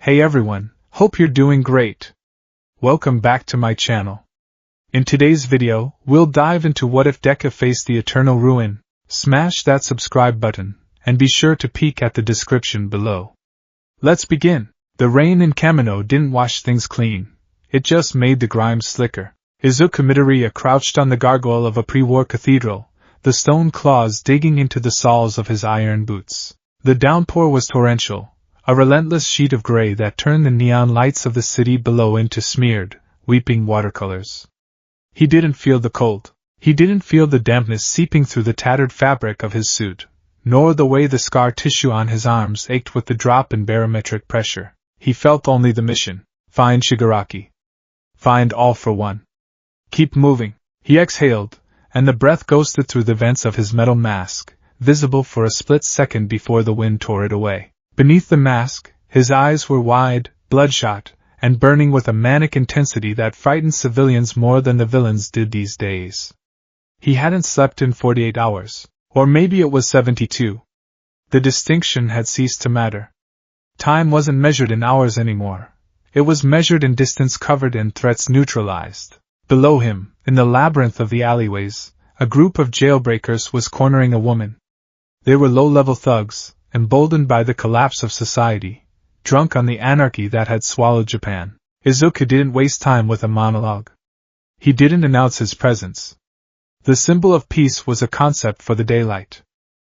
Hey everyone, hope you're doing great. Welcome back to my channel. In today's video, we'll dive into what if Deku faced the eternal ruin. Smash that subscribe button, and be sure to peek at the description below. Let's begin. The rain in Kamino didn't wash things clean, it just made the grime slicker. Izuku Midoriya crouched on the gargoyle of a pre-war cathedral, the stone claws digging into the soles of his iron boots. The downpour was torrential, a relentless sheet of gray that turned the neon lights of the city below into smeared, weeping watercolors. He didn't feel the cold. He didn't feel the dampness seeping through the tattered fabric of his suit, nor the way the scar tissue on his arms ached with the drop in barometric pressure. He felt only the mission. Find Shigaraki. Find All for One. Keep moving. He exhaled, and the breath ghosted through the vents of his metal mask, visible for a split second before the wind tore it away. Beneath the mask, his eyes were wide, bloodshot, and burning with a manic intensity that frightened civilians more than the villains did these days. He hadn't slept in 48 hours, or maybe it was 72. The distinction had ceased to matter. Time wasn't measured in hours anymore. It was measured in distance covered and threats neutralized. Below him, in the labyrinth of the alleyways, a group of jailbreakers was cornering a woman. They were low-level thugs, emboldened by the collapse of society, drunk on the anarchy that had swallowed Japan. Izuku didn't waste time with a monologue. He didn't announce his presence. The symbol of peace was a concept for the daylight.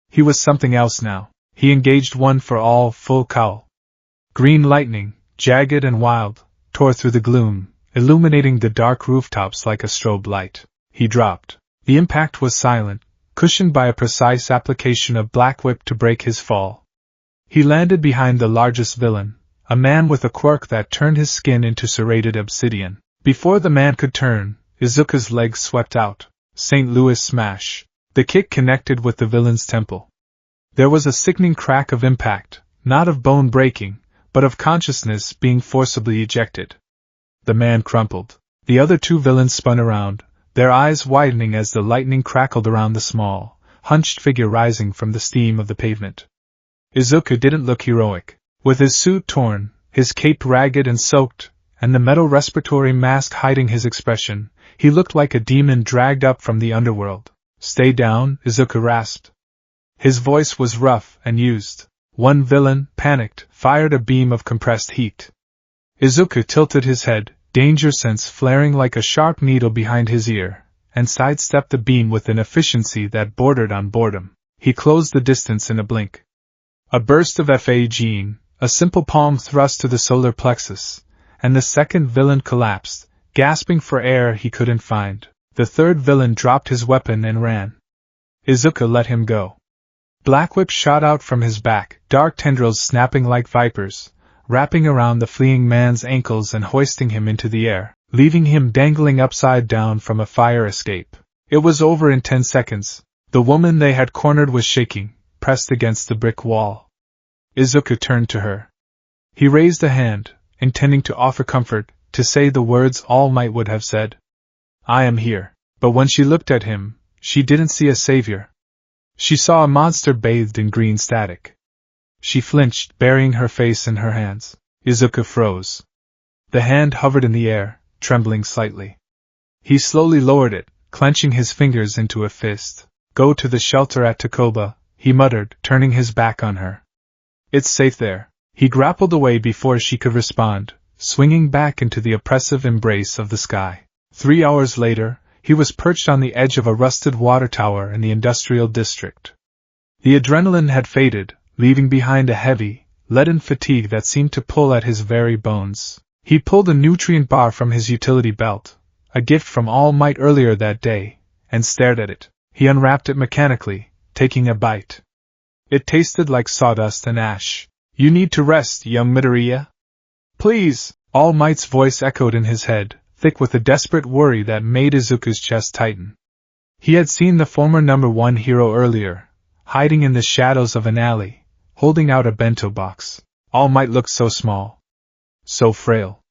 He was something else now. He engaged one for all, full cowl. Green lightning, jagged and wild, tore through the gloom, illuminating the dark rooftops like a strobe light. He dropped. The impact was silent, cushioned by a precise application of Black Whip to break his fall. He landed behind the largest villain, a man with a quirk that turned his skin into serrated obsidian. Before the man could turn, Izuku's legs swept out. St. Louis smash. The kick connected with the villain's temple. There was a sickening crack of impact, not of bone breaking, but of consciousness being forcibly ejected. The man crumpled. The other two villains spun around, their eyes widening as the lightning crackled around the small, hunched figure rising from the steam of the pavement. Izuku didn't look heroic. With his suit torn, his cape ragged and soaked, and the metal respiratory mask hiding his expression, he looked like a demon dragged up from the underworld. Stay down, Izuku rasped. His voice was rough and used. One villain, panicked, fired a beam of compressed heat. Izuku tilted his head, danger sense flaring like a sharp needle behind his ear, and sidestepped the beam with an efficiency that bordered on boredom. He closed the distance in a blink. A burst of Fa gene, a simple palm thrust to the solar plexus, and the second villain collapsed, gasping for air he couldn't find. The third villain dropped his weapon and ran. Izuku let him go. Black Whip shot out from his back, dark tendrils snapping like vipers, wrapping around the fleeing man's ankles and hoisting him into the air, leaving him dangling upside down from a fire escape. It was over in 10 seconds. The woman they had cornered was shaking, pressed against the brick wall. Izuku turned to her. He raised a hand, intending to offer comfort, to say the words All Might would have said. I am here. But when she looked at him, she didn't see a savior. She saw a monster bathed in green static. She flinched, burying her face in her hands. Izuku froze. The hand hovered in the air, trembling slightly. He slowly lowered it, clenching his fingers into a fist. Go to the shelter at Takoba, he muttered, turning his back on her. It's safe there. He grappled away before she could respond, swinging back into the oppressive embrace of the sky. 3 hours later, he was perched on the edge of a rusted water tower in the industrial district. The adrenaline had faded, leaving behind a heavy, leaden fatigue that seemed to pull at his very bones. He pulled a nutrient bar from his utility belt, a gift from All Might earlier that day, and stared at it. He unwrapped it mechanically, taking a bite. It tasted like sawdust and ash. You need to rest, young Midoriya. Please, All Might's voice echoed in his head, thick with a desperate worry that made Izuku's chest tighten. He had seen the former number 1 hero earlier, hiding in the shadows of an alley, holding out a bento box. All Might looked so small. So frail.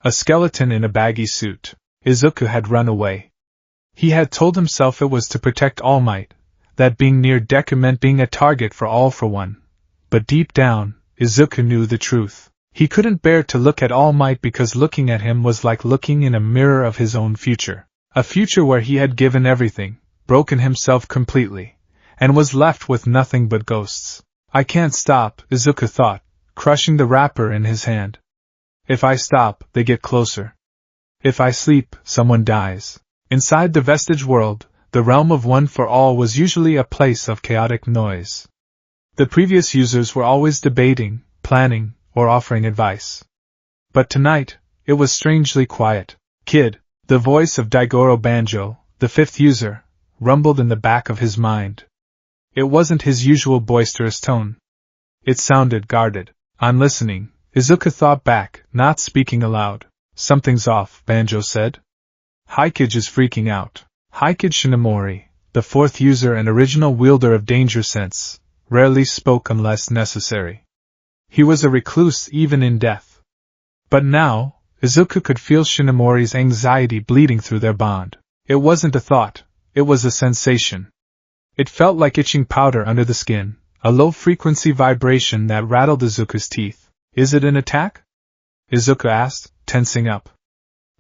A skeleton in a baggy suit. Izuku had run away. He had told himself it was to protect All Might, that being near Deku meant being a target for All for One. But deep down, Izuku knew the truth. He couldn't bear to look at All Might because looking at him was like looking in a mirror of his own future. A future where he had given everything, broken himself completely, and was left with nothing but ghosts. I can't stop, Izuku thought, crushing the wrapper in his hand. If I stop, they get closer. If I sleep, someone dies. Inside the vestige world, the realm of One for All was usually a place of chaotic noise. The previous users were always debating, planning, or offering advice. But tonight, it was strangely quiet. Kid, the voice of Daigoro Banjo, the fifth user, rumbled in the back of his mind. It wasn't his usual boisterous tone. It sounded guarded. I'm listening, Izuku thought back, not speaking aloud. Something's off, Banjo said. Haikage is freaking out. Haikage Shinomori, the fourth user and original wielder of danger sense, rarely spoke unless necessary. He was a recluse even in death. But now, Izuku could feel Shinomori's anxiety bleeding through their bond. It wasn't a thought, it was a sensation. It felt like itching powder under the skin, a low-frequency vibration that rattled Izuku's teeth. Is it an attack? Izuku asked, tensing up.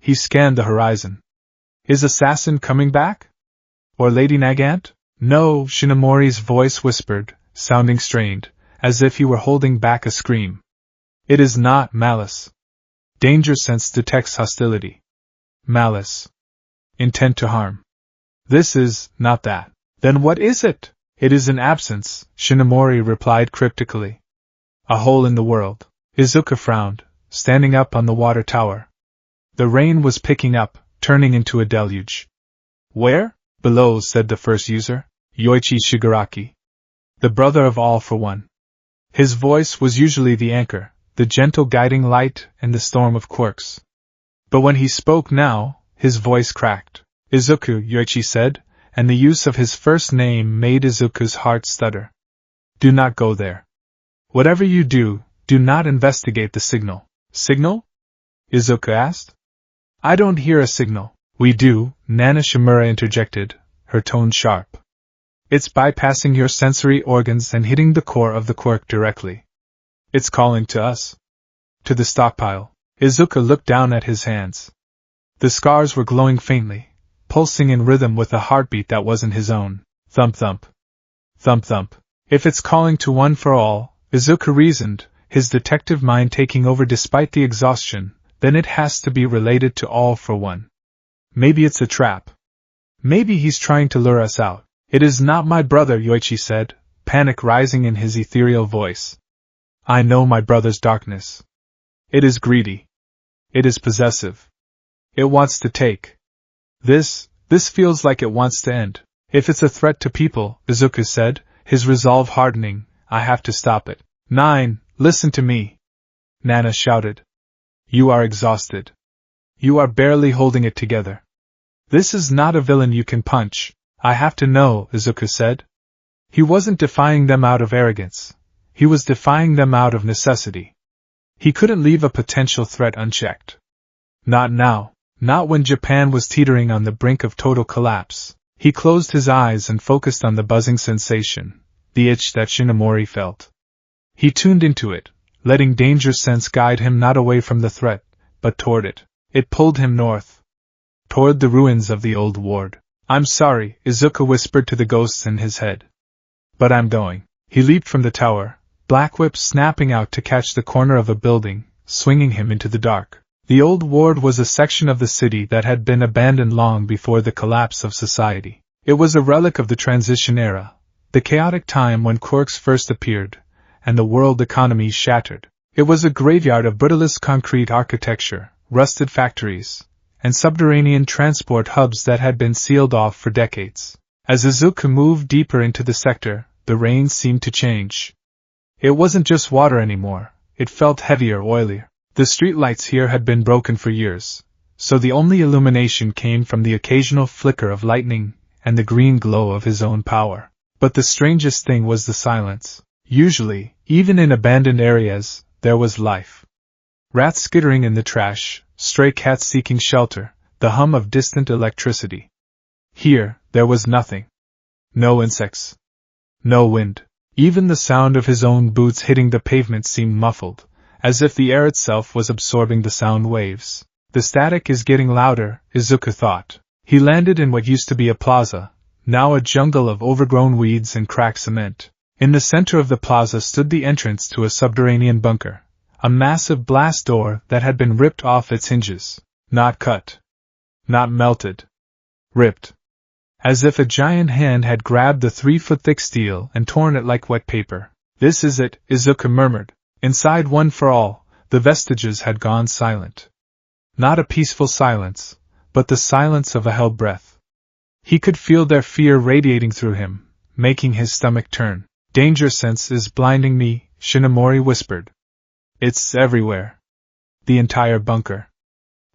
He scanned the horizon. Is Assassin coming back? Or Lady Nagant? No, Shinomori's voice whispered, sounding strained, as if he were holding back a scream. It is not malice. Danger sense detects hostility. Malice. Intent to harm. This is not that. Then what is it? It is an absence, Shinomori replied cryptically. A hole in the world. Izuku frowned, standing up on the water tower. The rain was picking up, turning into a deluge. Where? Below, said the first user, Yoichi Shigaraki. The brother of All for One. His voice was usually the anchor, the gentle guiding light in the storm of quirks. But when he spoke now, his voice cracked. Izuku, Yoichi said, and the use of his first name made Izuku's heart stutter. Do not go there. Whatever you do, do not investigate the signal. Signal? Izuku asked. I don't hear a signal. We do, Nana Shimura interjected, her tone sharp. It's bypassing your sensory organs and hitting the core of the quirk directly. It's calling to us. To the stockpile. Izuku looked down at his hands. The scars were glowing faintly, pulsing in rhythm with a heartbeat that wasn't his own. Thump thump. Thump thump. If it's calling to One for All, Izuku reasoned, his detective mind taking over despite the exhaustion, then it has to be related to All for One. Maybe it's a trap. Maybe he's trying to lure us out. It is not my brother, Yoichi said, panic rising in his ethereal voice. I know my brother's darkness. It is greedy. It is possessive. It wants to take. This feels like it wants to end. If it's a threat to people, Izuku said, his resolve hardening, I have to stop it. 9, listen to me. Nana shouted. You are exhausted. You are barely holding it together. This is not a villain you can punch. I have to know, Izuku said. He wasn't defying them out of arrogance. He was defying them out of necessity. He couldn't leave a potential threat unchecked. Not now. Not when Japan was teetering on the brink of total collapse. He closed his eyes and focused on the buzzing sensation, the itch that Shinomori felt. He tuned into it, letting danger sense guide him not away from the threat, but toward it. It pulled him north. Toward the ruins of the old ward. I'm sorry, Izuku whispered to the ghosts in his head. But I'm going. He leaped from the tower, black whip snapping out to catch the corner of a building, swinging him into the dark. The old ward was a section of the city that had been abandoned long before the collapse of society. It was a relic of the transition era, the chaotic time when quirks first appeared, and the world economy shattered. It was a graveyard of brutalist concrete architecture, rusted factories, and subterranean transport hubs that had been sealed off for decades. As Izuku moved deeper into the sector, the rain seemed to change. It wasn't just water anymore, it felt heavier, oilier. The streetlights here had been broken for years, so the only illumination came from the occasional flicker of lightning and the green glow of his own power. But the strangest thing was the silence. Usually, even in abandoned areas, there was life. Rats skittering in the trash, stray cats seeking shelter, the hum of distant electricity. Here, there was nothing. No insects. No wind. Even the sound of his own boots hitting the pavement seemed muffled, as if the air itself was absorbing the sound waves. The static is getting louder, Izuku thought. He landed in what used to be a plaza, now a jungle of overgrown weeds and cracked cement. In the center of the plaza stood the entrance to a subterranean bunker, a massive blast door that had been ripped off its hinges. Not cut. Not melted. Ripped. As if a giant hand had grabbed the 3-foot-thick steel and torn it like wet paper. This is it, Izuku murmured. Inside One for All, the vestiges had gone silent. Not a peaceful silence, but the silence of a held breath. He could feel their fear radiating through him, making his stomach turn. Danger sense is blinding me, Shinomori whispered. It's everywhere. The entire bunker.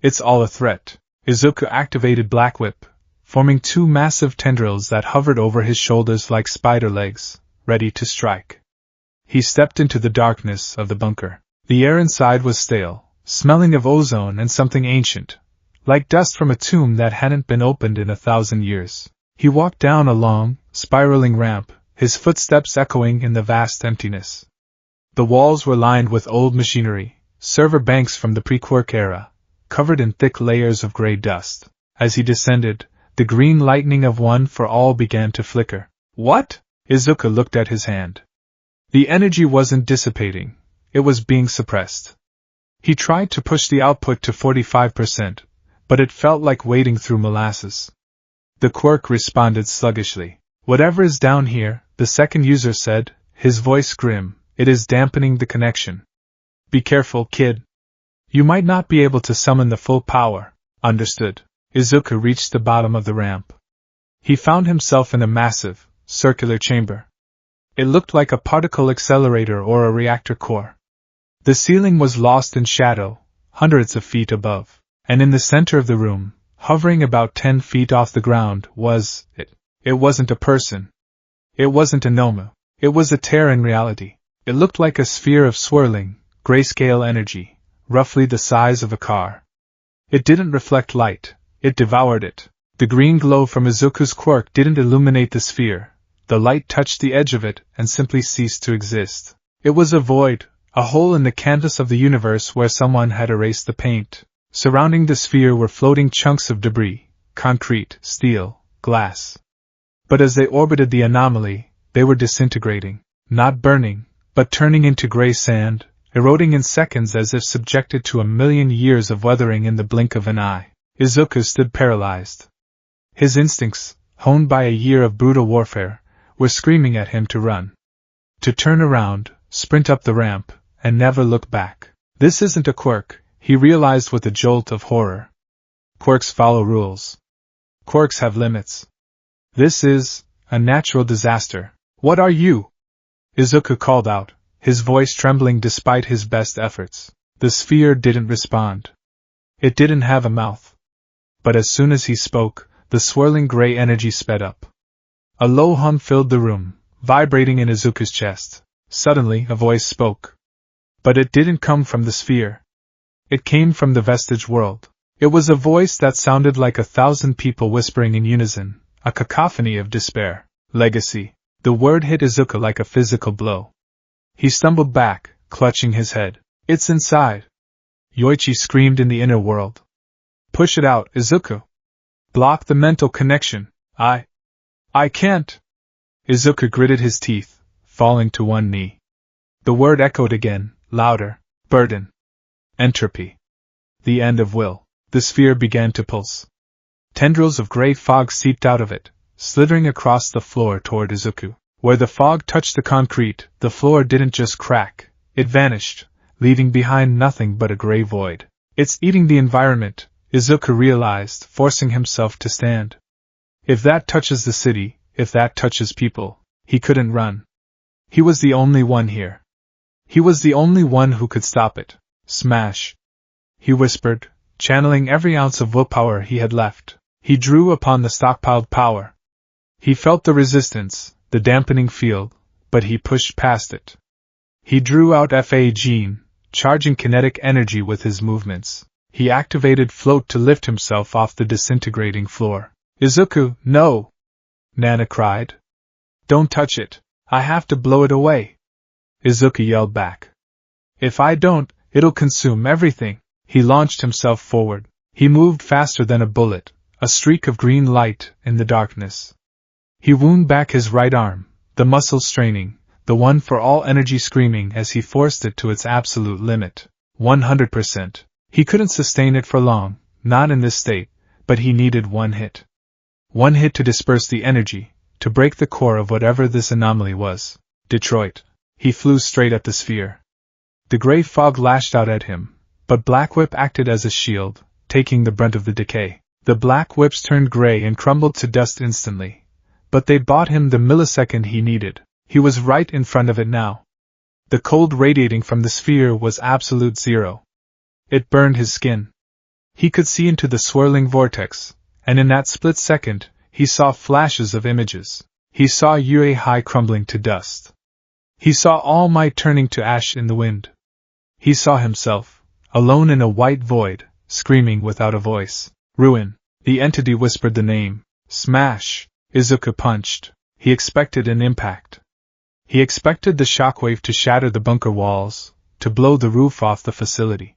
It's all a threat. Izuku activated Black Whip, forming 2 massive tendrils that hovered over his shoulders like spider legs, ready to strike. He stepped into the darkness of the bunker. The air inside was stale, smelling of ozone and something ancient, like dust from a tomb that hadn't been opened in 1,000 years. He walked down a long, spiraling ramp, his footsteps echoing in the vast emptiness. The walls were lined with old machinery, server banks from the pre-Quark era, covered in thick layers of gray dust. As he descended, the green lightning of One for All began to flicker. What? Izuku looked at his hand. The energy wasn't dissipating, it was being suppressed. He tried to push the output to 45%, but it felt like wading through molasses. The quirk responded sluggishly. Whatever is down here, the second user said, his voice grim, it is dampening the connection. Be careful, kid. You might not be able to summon the full power. Understood. Izuku reached the bottom of the ramp. He found himself in a massive, circular chamber. It looked like a particle accelerator or a reactor core. The ceiling was lost in shadow, hundreds of feet above, and in the center of the room, hovering about 10 feet off the ground, was it. It wasn't a person. It wasn't a Nomu. It was a tear in reality. It looked like a sphere of swirling, grayscale energy, roughly the size of a car. It didn't reflect light, it devoured it. The green glow from Izuku's quirk didn't illuminate the sphere. The light touched the edge of it and simply ceased to exist. It was a void, a hole in the canvas of the universe where someone had erased the paint. Surrounding the sphere were floating chunks of debris, concrete, steel, glass. But as they orbited the anomaly, they were disintegrating, not burning, but turning into gray sand, eroding in seconds as if subjected to 1,000,000 years of weathering in the blink of an eye. Izuku stood paralyzed. His instincts, honed by a year of brutal warfare, were screaming at him to run. To turn around, sprint up the ramp, and never look back. This isn't a quirk, he realized with a jolt of horror. Quirks follow rules. Quirks have limits. This is a natural disaster. What are you? Izuku called out, his voice trembling despite his best efforts. The sphere didn't respond. It didn't have a mouth. But as soon as he spoke, the swirling gray energy sped up. A low hum filled the room, vibrating in Izuku's chest. Suddenly, a voice spoke. But it didn't come from the sphere. It came from the vestige world. It was a voice that sounded like 1,000 people whispering in unison, a cacophony of despair. Legacy. The word hit Izuku like a physical blow. He stumbled back, clutching his head. It's inside. Yoichi screamed in the inner world. Push it out, Izuku. Block the mental connection. I can't. Izuku gritted his teeth, falling to one knee. The word echoed again, louder. Burden. Entropy. The end of will. The sphere began to pulse. Tendrils of gray fog seeped out of it, slithering across the floor toward Izuku. Where the fog touched the concrete, the floor didn't just crack, it vanished, leaving behind nothing but a gray void. It's eating the environment, Izuku realized, forcing himself to stand. If that touches the city, if that touches people, he couldn't run. He was the only one here. He was the only one who could stop it. Smash. He whispered, channeling every ounce of willpower he had left. He drew upon the stockpiled power. He felt the resistance, the dampening field, but he pushed past it. He drew out Fa gene, charging kinetic energy with his movements. He activated float to lift himself off the disintegrating floor. Izuku, no! Nana cried. Don't touch it. I have to blow it away. Izuku yelled back. If I don't, it'll consume everything. He launched himself forward. He moved faster than a bullet, a streak of green light in the darkness. He wound back his right arm, the muscles straining, the one for all energy screaming as he forced it to its absolute limit. 100%. He couldn't sustain it for long, not in this state, but he needed one hit. One hit to disperse the energy, to break the core of whatever this anomaly was. Detroit. He flew straight at the sphere. The gray fog lashed out at him, but Black Whip acted as a shield, taking the brunt of the decay. The black whips turned gray and crumbled to dust instantly, but they bought him the millisecond he needed. He was right in front of it now. The cold radiating from the sphere was absolute zero. It burned his skin. He could see into the swirling vortex, and in that split second, he saw flashes of images. He saw Yue Hai crumbling to dust. He saw All Might turning to ash in the wind. He saw himself, alone in a white void, screaming without a voice. Ruin. The entity whispered the name. Smash. Izuku punched. He expected an impact. He expected the shockwave to shatter the bunker walls, to blow the roof off the facility.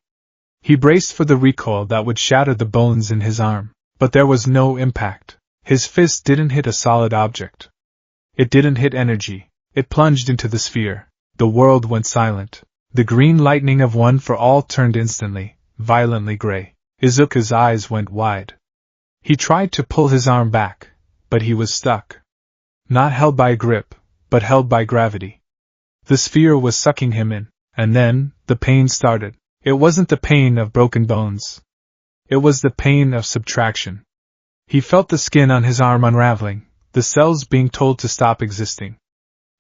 He braced for the recoil that would shatter the bones in his arm, but there was no impact. His fist didn't hit a solid object. It didn't hit energy. It plunged into the sphere. The world went silent. The green lightning of One for All turned instantly, violently gray. Izuku's eyes went wide. He tried to pull his arm back, but he was stuck. Not held by a grip, but held by gravity. The sphere was sucking him in, and then, the pain started. It wasn't the pain of broken bones. It was the pain of subtraction. He felt the skin on his arm unraveling, the cells being told to stop existing.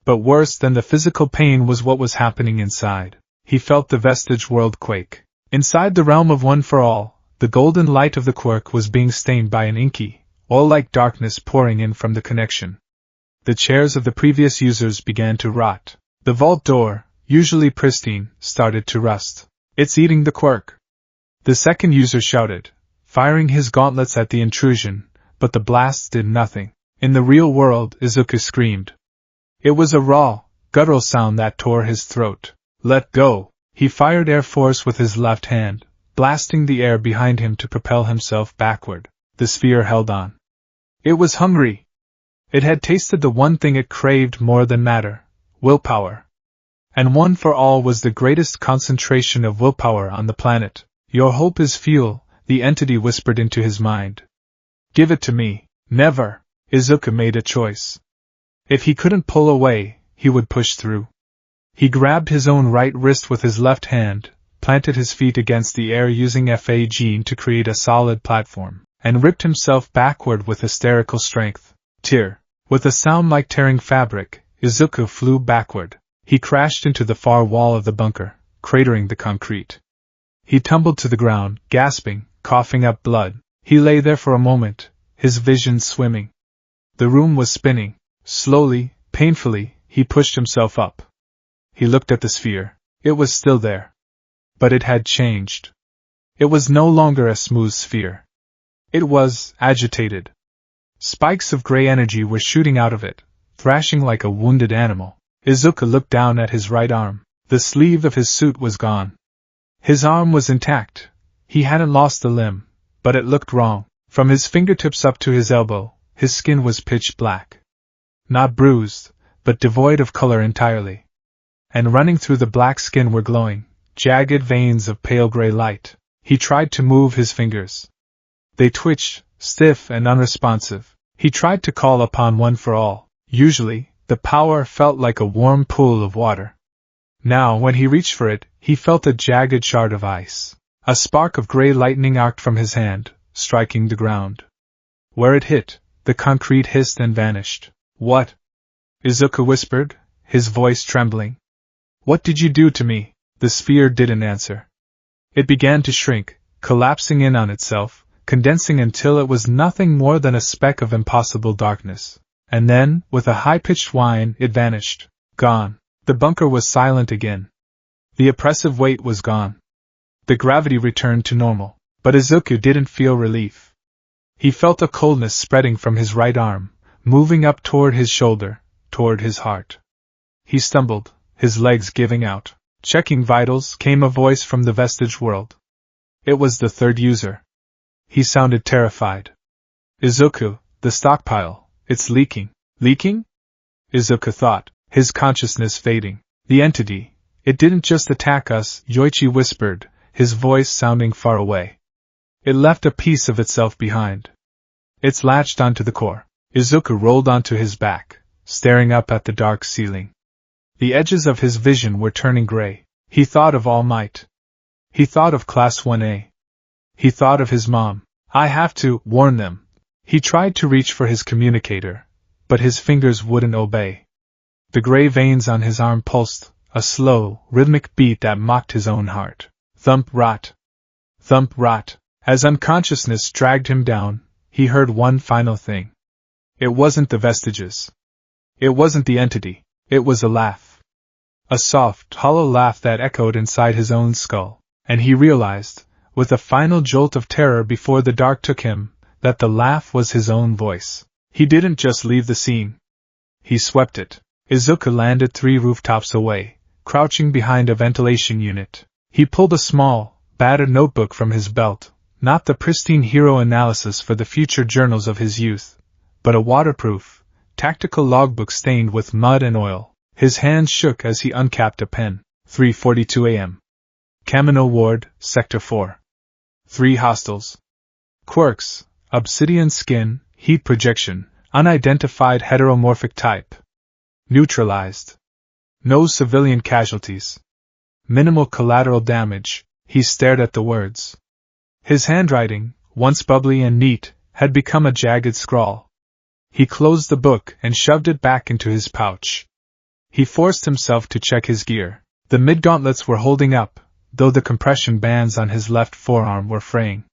But worse than the physical pain was what was happening inside. He felt the vestige world quake. Inside the realm of One for All, the golden light of the quirk was being stained by an inky, oil-like darkness pouring in from the connection. The chairs of the previous users began to rot. The vault door, usually pristine, started to rust. It's eating the quirk. The second user shouted, firing his gauntlets at the intrusion, but the blasts did nothing. In the real world, Izuku screamed. It was a raw, guttural sound that tore his throat. Let go! He fired air force with his left hand, blasting the air behind him to propel himself backward. The sphere held on. It was hungry. It had tasted the one thing it craved more than matter, willpower. And One for All was the greatest concentration of willpower on the planet. Your hope is fuel, the entity whispered into his mind. Give it to me. Never. Izuku made a choice. If he couldn't pull away, he would push through. He grabbed his own right wrist with his left hand, planted his feet against the air using FA gene to create a solid platform, and ripped himself backward with hysterical strength. Tear. With a sound like tearing fabric, Izuku flew backward. He crashed into the far wall of the bunker, cratering the concrete. He tumbled to the ground, gasping, coughing up blood. He lay there for a moment, his vision swimming. The room was spinning. Slowly, painfully, he pushed himself up. He looked at the sphere. It was still there. But it had changed. It was no longer a smooth sphere. It was agitated. Spikes of gray energy were shooting out of it, thrashing like a wounded animal. Izuku looked down at his right arm. The sleeve of his suit was gone. His arm was intact. He hadn't lost a limb, but it looked wrong. From his fingertips up to his elbow, his skin was pitch black. Not bruised, but devoid of color entirely. And running through the black skin were glowing, jagged veins of pale gray light. He tried to move his fingers. They twitched, stiff and unresponsive. He tried to call upon One for All. Usually, the power felt like a warm pool of water. Now, when he reached for it, he felt a jagged shard of ice. A spark of gray lightning arced from his hand, striking the ground. Where it hit, the concrete hissed and vanished. What? Izuku whispered, his voice trembling. What did you do to me? The sphere didn't answer. It began to shrink, collapsing in on itself, condensing until it was nothing more than a speck of impossible darkness. And then, with a high-pitched whine, it vanished. Gone. The bunker was silent again. The oppressive weight was gone. The gravity returned to normal. But Izuku didn't feel relief. He felt a coldness spreading from his right arm, moving up toward his shoulder, toward his heart. He stumbled, his legs giving out. Checking vitals, came a voice from the vestige world. It was the third user. He sounded terrified. Izuku, the stockpile, it's leaking. Leaking? Izuku thought, his consciousness fading. The entity, it didn't just attack us, Yoichi whispered, his voice sounding far away. It left a piece of itself behind. It's latched onto the core. Izuku rolled onto his back, staring up at the dark ceiling. The edges of his vision were turning gray. He thought of All Might. He thought of Class 1A. He thought of his mom. I have to warn them. He tried to reach for his communicator, but his fingers wouldn't obey. The gray veins on his arm pulsed, a slow, rhythmic beat that mocked his own heart. Thump rot. Thump rot. As unconsciousness dragged him down, he heard one final thing. It wasn't the vestiges. It wasn't the entity. It was a laugh. A soft, hollow laugh that echoed inside his own skull, and he realized, with a final jolt of terror before the dark took him, that the laugh was his own voice. He didn't just leave the scene. He swept it. Izuku landed 3 rooftops away, crouching behind a ventilation unit. He pulled a small, battered notebook from his belt, not the pristine hero analysis for the future journals of his youth, but a waterproof, tactical logbook stained with mud and oil. His hands shook as he uncapped a pen. 3:42 a.m. Kamino Ward, Sector 4. 3 hostiles. Quirks, obsidian skin, heat projection, unidentified heteromorphic type. Neutralized. No civilian casualties. Minimal collateral damage. He stared at the words. His handwriting, once bubbly and neat, had become a jagged scrawl. He closed the book and shoved it back into his pouch. He forced himself to check his gear. The mid-gauntlets were holding up, though the compression bands on his left forearm were fraying.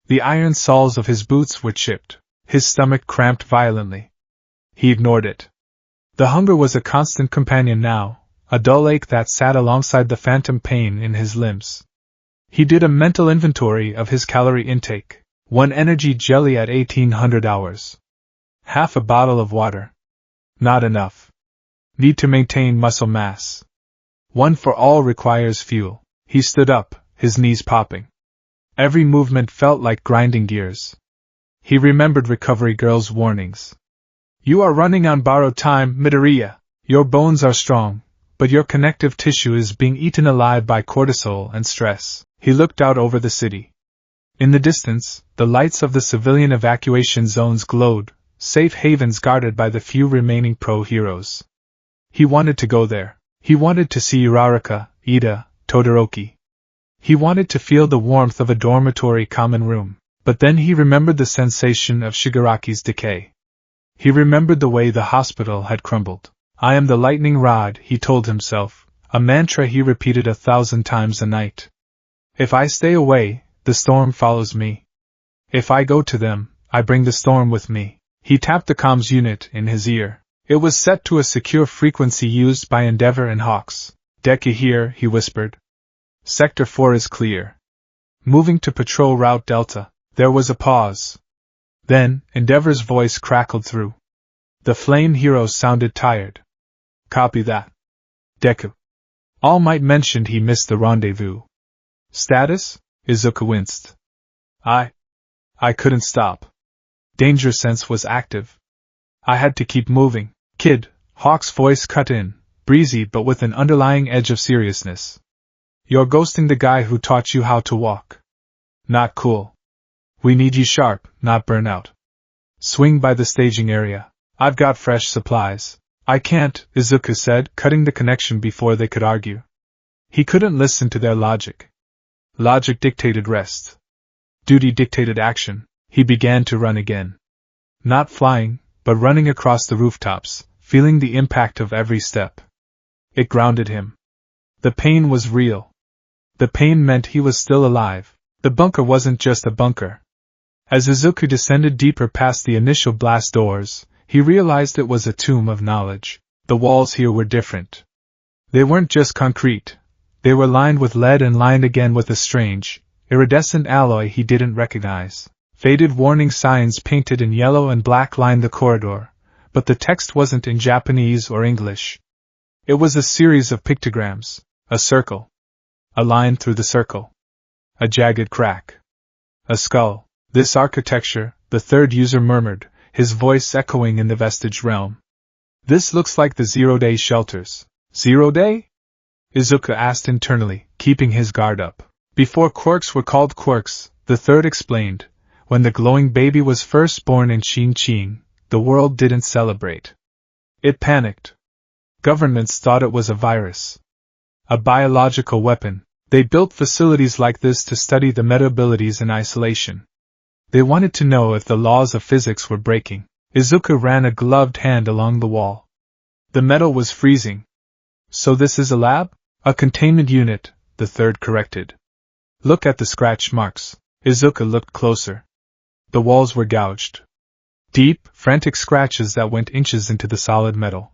The iron soles of his boots were chipped. His stomach cramped violently. He ignored it. The hunger was a constant companion now, a dull ache that sat alongside the phantom pain in his limbs. He did a mental inventory of his calorie intake. 1 energy jelly at 1800 hours. Half a bottle of water. Not enough. Need to maintain muscle mass. 1 for all requires fuel. He stood up, his knees popping. Every movement felt like grinding gears. He remembered Recovery Girl's warnings. You are running on borrowed time, Midoriya. Your bones are strong, but your connective tissue is being eaten alive by cortisol and stress. He looked out over the city. In the distance, the lights of the civilian evacuation zones glowed, safe havens guarded by the few remaining pro-heroes. He wanted to go there. He wanted to see Uraraka, Ida, Todoroki. He wanted to feel the warmth of a dormitory common room, but then he remembered the sensation of Shigaraki's decay. He remembered the way the hospital had crumbled. I am the lightning rod, he told himself, a mantra he repeated 1,000 times a night. If I stay away, the storm follows me. If I go to them, I bring the storm with me. He tapped the comms unit in his ear. It was set to a secure frequency used by Endeavor and Hawks. Deku here, he whispered. Sector 4 is clear. Moving to patrol route Delta. There was a pause. Then, Endeavor's voice crackled through. The flame hero sounded tired. Copy that. Deku. All Might mentioned he missed the rendezvous. Status? Izuku winced. I couldn't stop. Danger sense was active. I had to keep moving. Kid, Hawk's voice cut in, breezy but with an underlying edge of seriousness. You're ghosting the guy who taught you how to walk. Not cool. We need you sharp, not burn out. Swing by the staging area. I've got fresh supplies. I can't, Izuku said, cutting the connection before they could argue. He couldn't listen to their logic. Logic dictated rest. Duty dictated action. He began to run again. Not flying, but running across the rooftops, feeling the impact of every step. It grounded him. The pain was real. The pain meant he was still alive. The bunker wasn't just a bunker. As Izuku descended deeper past the initial blast doors, he realized it was a tomb of knowledge. The walls here were different. They weren't just concrete. They were lined with lead and lined again with a strange, iridescent alloy he didn't recognize. Faded warning signs painted in yellow and black lined the corridor, but the text wasn't in Japanese or English. It was a series of pictograms, A circle. A line through the circle. A jagged crack. A skull. This architecture, the third user murmured, his voice echoing in the vestige realm. This looks like the zero-day shelters. Zero-day? Izuku asked internally, keeping his guard up. Before quirks were called quirks, the third explained, when the glowing baby was first born in Xinqiang, the world didn't celebrate. It panicked. Governments thought it was a virus. A biological weapon. They built facilities like this to study the meta-abilities in isolation. They wanted to know if the laws of physics were breaking. Izuku ran a gloved hand along the wall. The metal was freezing. So this is a lab? A containment unit, the third corrected. Look at the scratch marks. Izuku looked closer. The walls were gouged. Deep, frantic scratches that went inches into the solid metal.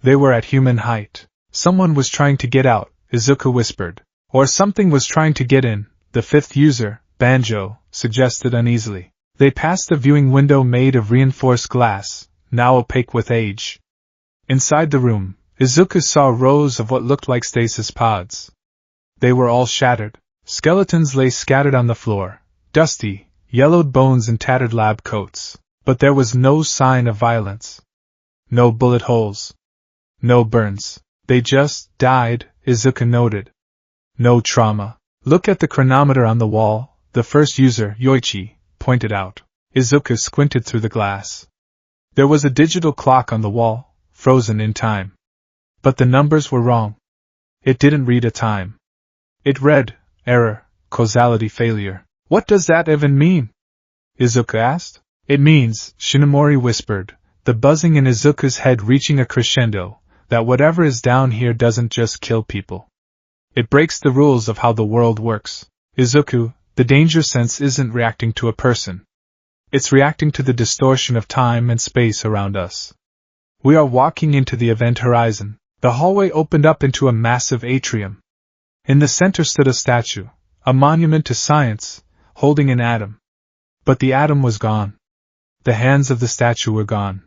They were at human height. Someone was trying to get out, Izuku whispered. Or something was trying to get in, the fifth user, Banjo, suggested uneasily. They passed a viewing window made of reinforced glass, now opaque with age. Inside the room, Izuku saw rows of what looked like stasis pods. They were all shattered. Skeletons lay scattered on the floor, dusty, yellowed bones and tattered lab coats. But there was no sign of violence. No bullet holes. No burns. They just died, Izuku noted. No trauma. Look at the chronometer on the wall, the first user, Yoichi, pointed out. Izuku squinted through the glass. There was a digital clock on the wall, frozen in time. But the numbers were wrong. It didn't read a time. It read, error, causality failure. What does that even mean? Izuku asked. It means, Shinomori whispered, the buzzing in Izuku's head reaching a crescendo, that whatever is down here doesn't just kill people. It breaks the rules of how the world works. Izuku, the danger sense isn't reacting to a person. It's reacting to the distortion of time and space around us. We are walking into the event horizon. The hallway opened up into a massive atrium. In the center stood a statue, a monument to science, holding an atom. But the atom was gone. The hands of the statue were gone.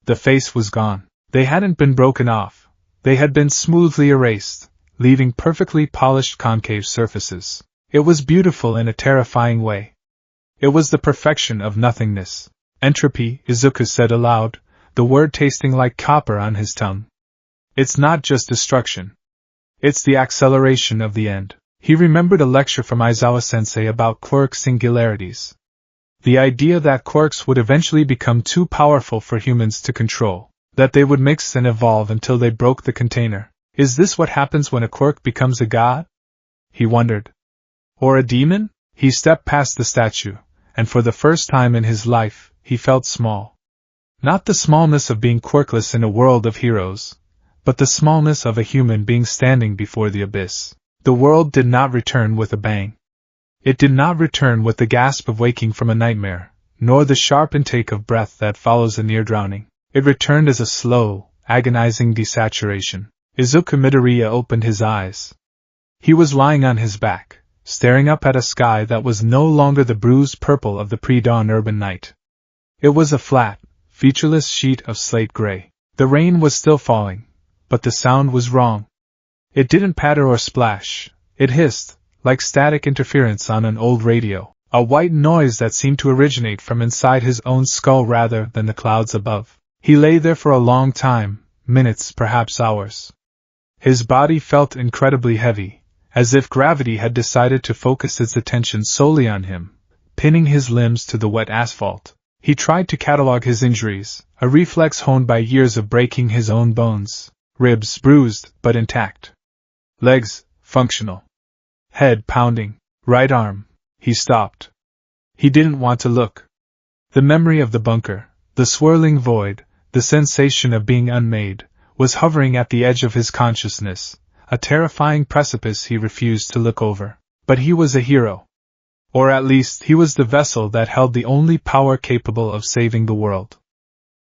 The face was gone. They hadn't been broken off. They had been smoothly erased, leaving perfectly polished concave surfaces. It was beautiful in a terrifying way. It was the perfection of nothingness. Entropy, Izuku said aloud, the word tasting like copper on his tongue. It's not just destruction. It's the acceleration of the end. He remembered a lecture from Aizawa-sensei about quirk singularities. The idea that quirks would eventually become too powerful for humans to control, that they would mix and evolve until they broke the container. Is this what happens when a quirk becomes a god? He wondered. Or a demon? He stepped past the statue, and for the first time in his life, he felt small. Not the smallness of being quirkless in a world of heroes, but the smallness of a human being standing before the abyss. The world did not return with a bang. It did not return with the gasp of waking from a nightmare, nor the sharp intake of breath that follows a near drowning. It returned as a slow, agonizing desaturation. Izuku Midoriya opened his eyes. He was lying on his back, staring up at a sky that was no longer the bruised purple of the pre-dawn urban night. It was a flat, featureless sheet of slate gray. The rain was still falling, but the sound was wrong. It didn't patter or splash. It hissed, like static interference on an old radio, a white noise that seemed to originate from inside his own skull rather than the clouds above. He lay there for a long time, minutes, perhaps hours. His body felt incredibly heavy, as if gravity had decided to focus its attention solely on him, pinning his limbs to the wet asphalt. He tried to catalog his injuries, a reflex honed by years of breaking his own bones. Ribs bruised, but intact. Legs, functional. Head pounding. Right arm. He stopped. He didn't want to look. The memory of the bunker, the swirling void, the sensation of being unmade, was hovering at the edge of his consciousness, a terrifying precipice he refused to look over. But he was a hero. Or at least he was the vessel that held the only power capable of saving the world.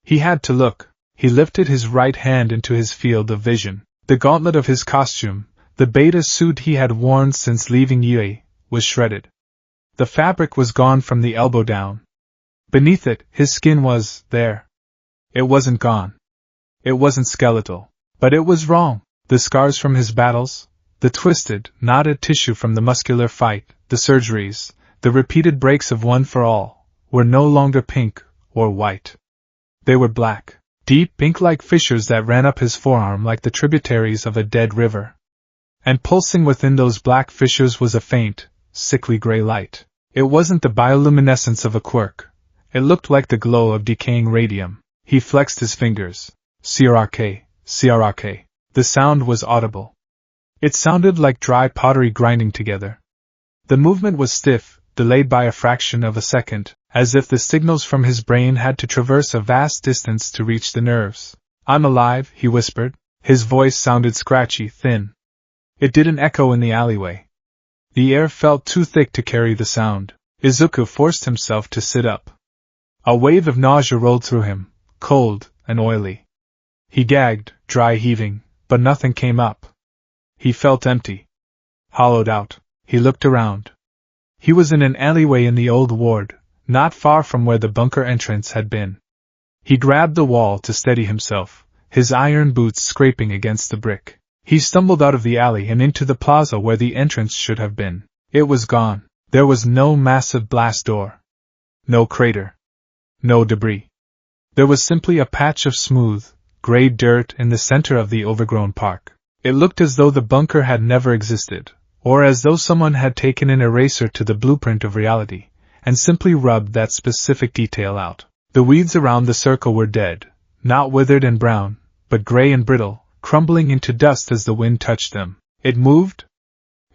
He had to look. He lifted his right hand into his field of vision. The gauntlet of his costume, the beta suit he had worn since leaving Yue, was shredded. The fabric was gone from the elbow down. Beneath it, his skin was there. It wasn't gone. It wasn't skeletal. But it was wrong. The scars from his battles, the twisted, knotted tissue from the muscular fight, the surgeries, the repeated breaks of One for All, were no longer pink or white. They were black, deep ink-like fissures that ran up his forearm like the tributaries of a dead river. And pulsing within those black fissures was a faint, sickly gray light. It wasn't the bioluminescence of a quirk. It looked like the glow of decaying radium. He flexed his fingers. CRK, CRK. The sound was audible. It sounded like dry pottery grinding together. The movement was stiff, delayed by a fraction of a second, as if the signals from his brain had to traverse a vast distance to reach the nerves. I'm alive, he whispered. His voice sounded scratchy, thin. It didn't echo in the alleyway. The air felt too thick to carry the sound. Izuku forced himself to sit up. A wave of nausea rolled through him, cold and oily. He gagged, dry heaving, but nothing came up. He felt empty. Hollowed out. He looked around. He was in an alleyway in the old ward, not far from where the bunker entrance had been. He grabbed the wall to steady himself, his iron boots scraping against the brick. He stumbled out of the alley and into the plaza where the entrance should have been. It was gone. There was no massive blast door. No crater. No debris. There was simply a patch of smooth, gray dirt in the center of the overgrown park. It looked as though the bunker had never existed, or as though someone had taken an eraser to the blueprint of reality, and simply rubbed that specific detail out. The weeds around the circle were dead, not withered and brown, but gray and brittle, crumbling into dust as the wind touched them. It moved?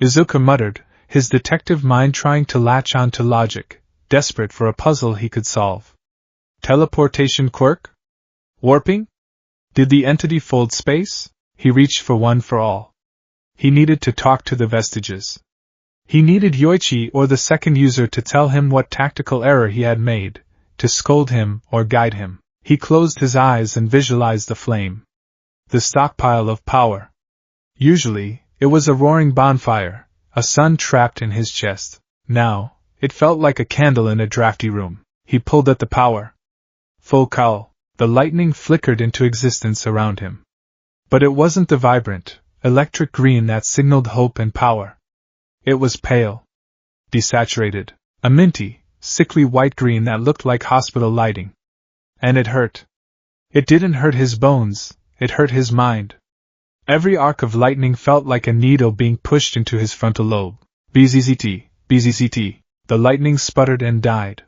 Izuku muttered, his detective mind trying to latch on to logic, desperate for a puzzle he could solve. Teleportation quirk? Warping? Did the entity fold space? He reached for One for All. He needed to talk to the vestiges. He needed Yoichi or the second user to tell him what tactical error he had made, to scold him or guide him. He closed his eyes and visualized the flame. The stockpile of power. Usually, it was a roaring bonfire, a sun trapped in his chest. Now, it felt like a candle in a drafty room. He pulled at the power. Full cowl. The lightning flickered into existence around him. But it wasn't the vibrant, electric green that signaled hope and power. It was pale. Desaturated. A minty, sickly white green that looked like hospital lighting. And it hurt. It didn't hurt his bones. It hurt his mind. Every arc of lightning felt like a needle being pushed into his frontal lobe. BZZT, BZZT. The lightning sputtered and died.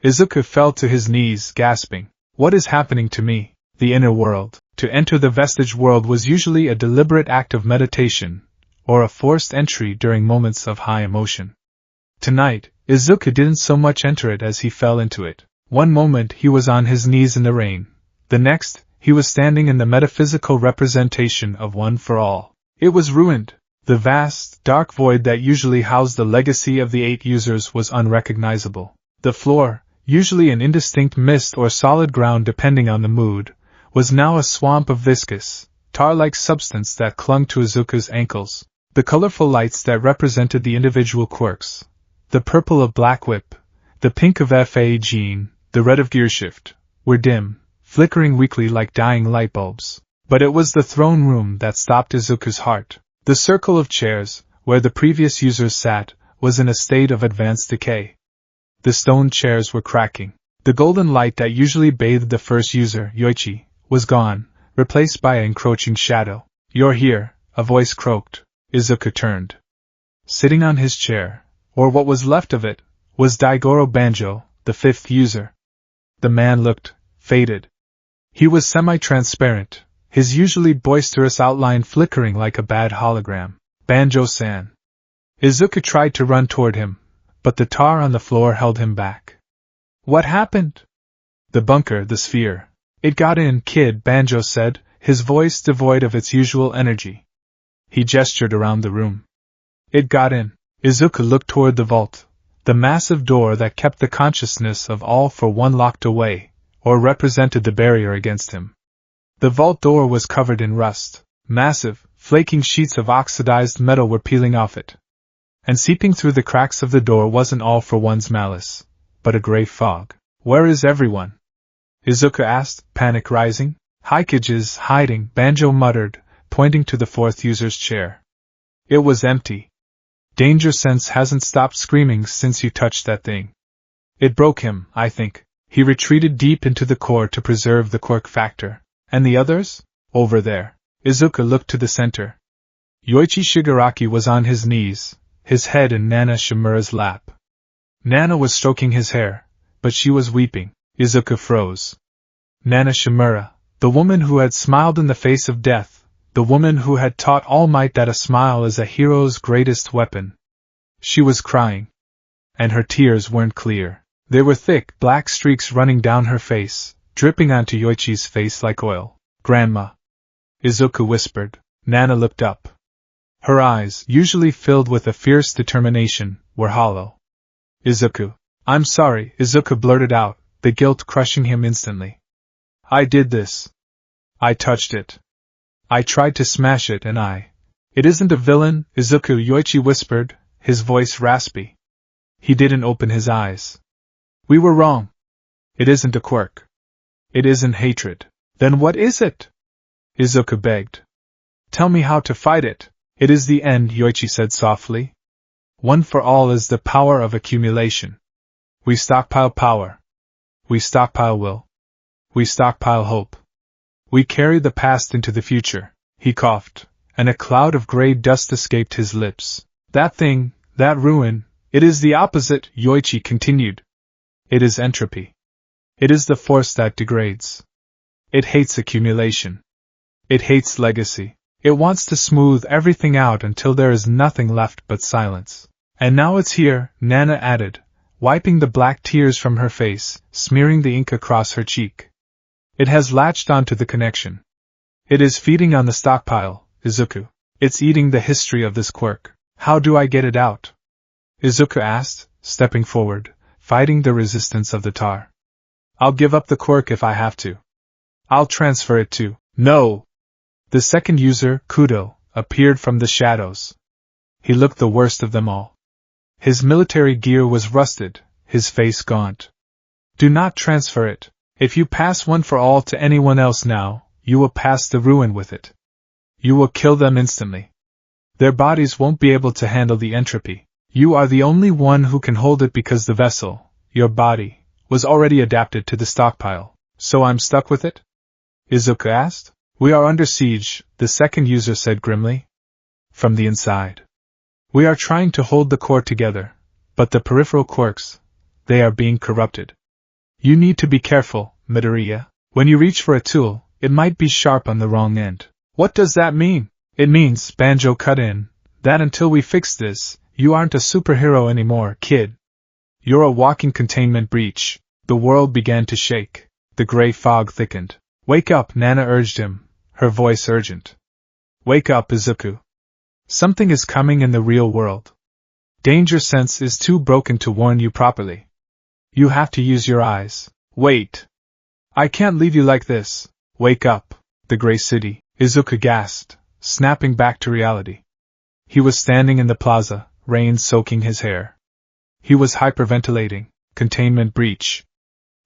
Izuku fell to his knees, gasping. What is happening to me? The inner world. To enter the vestige world was usually a deliberate act of meditation, or a forced entry during moments of high emotion. Tonight, Izuku didn't so much enter it as he fell into it. One moment he was on his knees in the rain. The next, he was standing in the metaphysical representation of One for All. It was ruined. The vast, dark void that usually housed the legacy of the 8 users was unrecognizable. The floor, usually an indistinct mist or solid ground depending on the mood, was now a swamp of viscous, tar-like substance that clung to Izuku's ankles. The colorful lights that represented the individual quirks, the purple of Black Whip, the pink of FA Gene, the red of Gearshift, were dim, flickering weakly like dying light bulbs. But it was the throne room that stopped Izuku's heart. The circle of chairs, where the previous users sat, was in a state of advanced decay. The stone chairs were cracking. The golden light that usually bathed the first user, Yoichi, was gone, replaced by an encroaching shadow. You're here, a voice croaked. Izuku turned. Sitting on his chair, or what was left of it, was Daigoro Banjo, the 5th user. The man looked faded. He was semi-transparent, his usually boisterous outline flickering like a bad hologram. Banjo-san. Izuku tried to run toward him, but the tar on the floor held him back. What happened? The bunker, the sphere. It got in, kid, Banjo said, his voice devoid of its usual energy. He gestured around the room. It got in. Izuku looked toward the vault, the massive door that kept the consciousness of All for One locked away, or represented the barrier against him. The vault door was covered in rust. Massive, flaking sheets of oxidized metal were peeling off it. And seeping through the cracks of the door wasn't All for One's malice, but a gray fog. Where is everyone? Izuku asked, panic rising. Haikage is hiding, Banjo muttered, pointing to the 4th user's chair. It was empty. Danger Sense hasn't stopped screaming since you touched that thing. It broke him, I think. He retreated deep into the core to preserve the quirk factor. And the others? Over there. Izuku looked to the center. Yoichi Shigaraki was on his knees, his head in Nana Shimura's lap. Nana was stroking his hair, but she was weeping. Izuku froze. Nana Shimura, the woman who had smiled in the face of death, the woman who had taught All Might that a smile is a hero's greatest weapon. She was crying. And her tears weren't clear. They were thick, black streaks running down her face, dripping onto Yoichi's face like oil. Grandma. Izuku whispered. Nana looked up. Her eyes, usually filled with a fierce determination, were hollow. Izuku. I'm sorry, Izuku blurted out, the guilt crushing him instantly. I did this. I touched it. I tried to smash it and It isn't a villain, Izuku, Yoichi whispered, his voice raspy. He didn't open his eyes. We were wrong. It isn't a quirk. It isn't hatred. Then what is it? Izuku begged. Tell me how to fight it. It is the end, Yoichi said softly. One for all is the power of accumulation. We stockpile power. We stockpile will. We stockpile hope. We carry the past into the future. He coughed, and a cloud of gray dust escaped his lips. That thing, that ruin, it is the opposite, Yoichi continued. It is entropy. It is the force that degrades. It hates accumulation. It hates legacy. It wants to smooth everything out until there is nothing left but silence. And now it's here, Nana added, wiping the black tears from her face, smearing the ink across her cheek. It has latched onto the connection. It is feeding on the stockpile, Izuku. It's eating the history of this quirk. How do I get it out? Izuku asked, stepping forward, fighting the resistance of the tar. I'll give up the quirk if I have to. I'll transfer it to. No! The second user, Kudo, appeared from the shadows. He looked the worst of them all. His military gear was rusted, his face gaunt. Do not transfer it. If you pass one for all to anyone else now, you will pass the ruin with it. You will kill them instantly. Their bodies won't be able to handle the entropy. You are the only one who can hold it because the vessel, your body, was already adapted to the stockpile. So I'm stuck with it? Izuku asked. We are under siege, the second user said grimly. From the inside. We are trying to hold the core together, but the peripheral quirks, they are being corrupted. You need to be careful, Midoriya. When you reach for a tool, it might be sharp on the wrong end. What does that mean? It means, Banjo cut in, that until we fix this, you aren't a superhero anymore, kid. You're a walking containment breach. The world began to shake. The gray fog thickened. Wake up, Nana urged him, her voice urgent. Wake up, Izuku. Something is coming in the real world. Danger Sense is too broken to warn you properly. You have to use your eyes. Wait. I can't leave you like this. Wake up. The gray city, Izuku gasped, snapping back to reality. He was standing in the plaza, rain soaking his hair. He was hyperventilating, containment breach.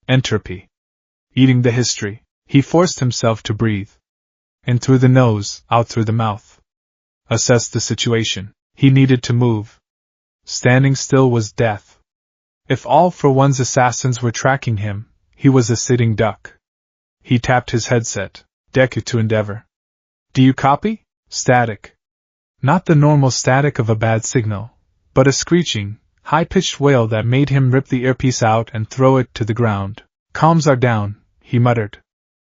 Entropy. Eating the history. He forced himself to breathe. In through the nose, out through the mouth. Assess the situation. He needed to move. Standing still was death. If All for One's assassins were tracking him, he was a sitting duck. He tapped his headset. Deku to Endeavor. Do you copy? Static. Not the normal static of a bad signal, but a screeching, high-pitched wail that made him rip the earpiece out and throw it to the ground. Comms are down, he muttered.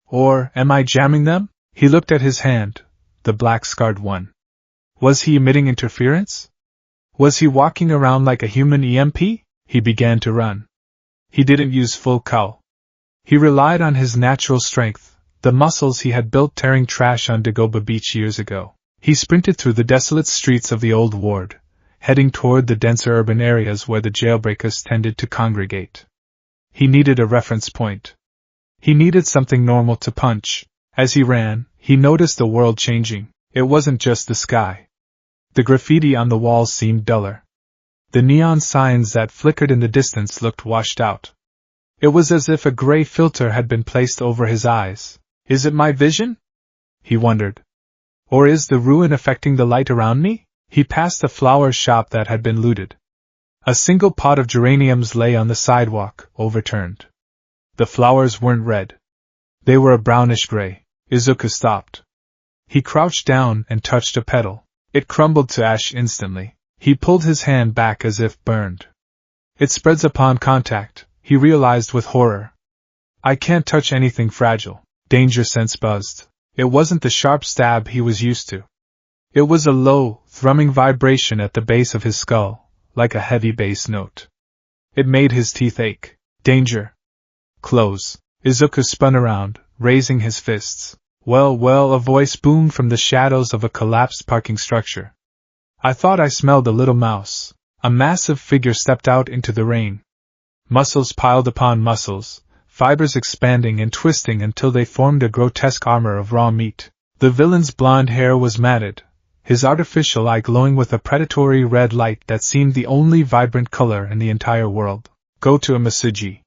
Or, am I jamming them? He looked at his hand, the black-scarred one. Was he emitting interference? Was he walking around like a human EMP? He began to run. He didn't use full cowl. He relied on his natural strength, the muscles he had built tearing trash on Dagoba Beach years ago. He sprinted through the desolate streets of the old ward, heading toward the denser urban areas where the jailbreakers tended to congregate. He needed a reference point. He needed something normal to punch. As he ran, he noticed the world changing. It wasn't just the sky. The graffiti on the walls seemed duller. The neon signs that flickered in the distance looked washed out. It was as if a gray filter had been placed over his eyes. Is it my vision? He wondered. Or is the ruin affecting the light around me? He passed the flower shop that had been looted. A single pot of geraniums lay on the sidewalk, overturned. The flowers weren't red. They were a brownish gray. Izuku stopped. He crouched down and touched a petal. It crumbled to ash instantly. He pulled his hand back as if burned. It spreads upon contact, he realized with horror. I can't touch anything fragile. Danger sense buzzed. It wasn't the sharp stab he was used to. It was a low, thrumming vibration at the base of his skull, like a heavy bass note. It made his teeth ache. Danger. Close. Izuku spun around, raising his fists. Well, a voice boomed from the shadows of a collapsed parking structure. I thought I smelled a little mouse. A massive figure stepped out into the rain. Muscles piled upon muscles, fibers expanding and twisting until they formed a grotesque armor of raw meat. The villain's blonde hair was matted, his artificial eye glowing with a predatory red light that seemed the only vibrant color in the entire world. Go to a Masuji.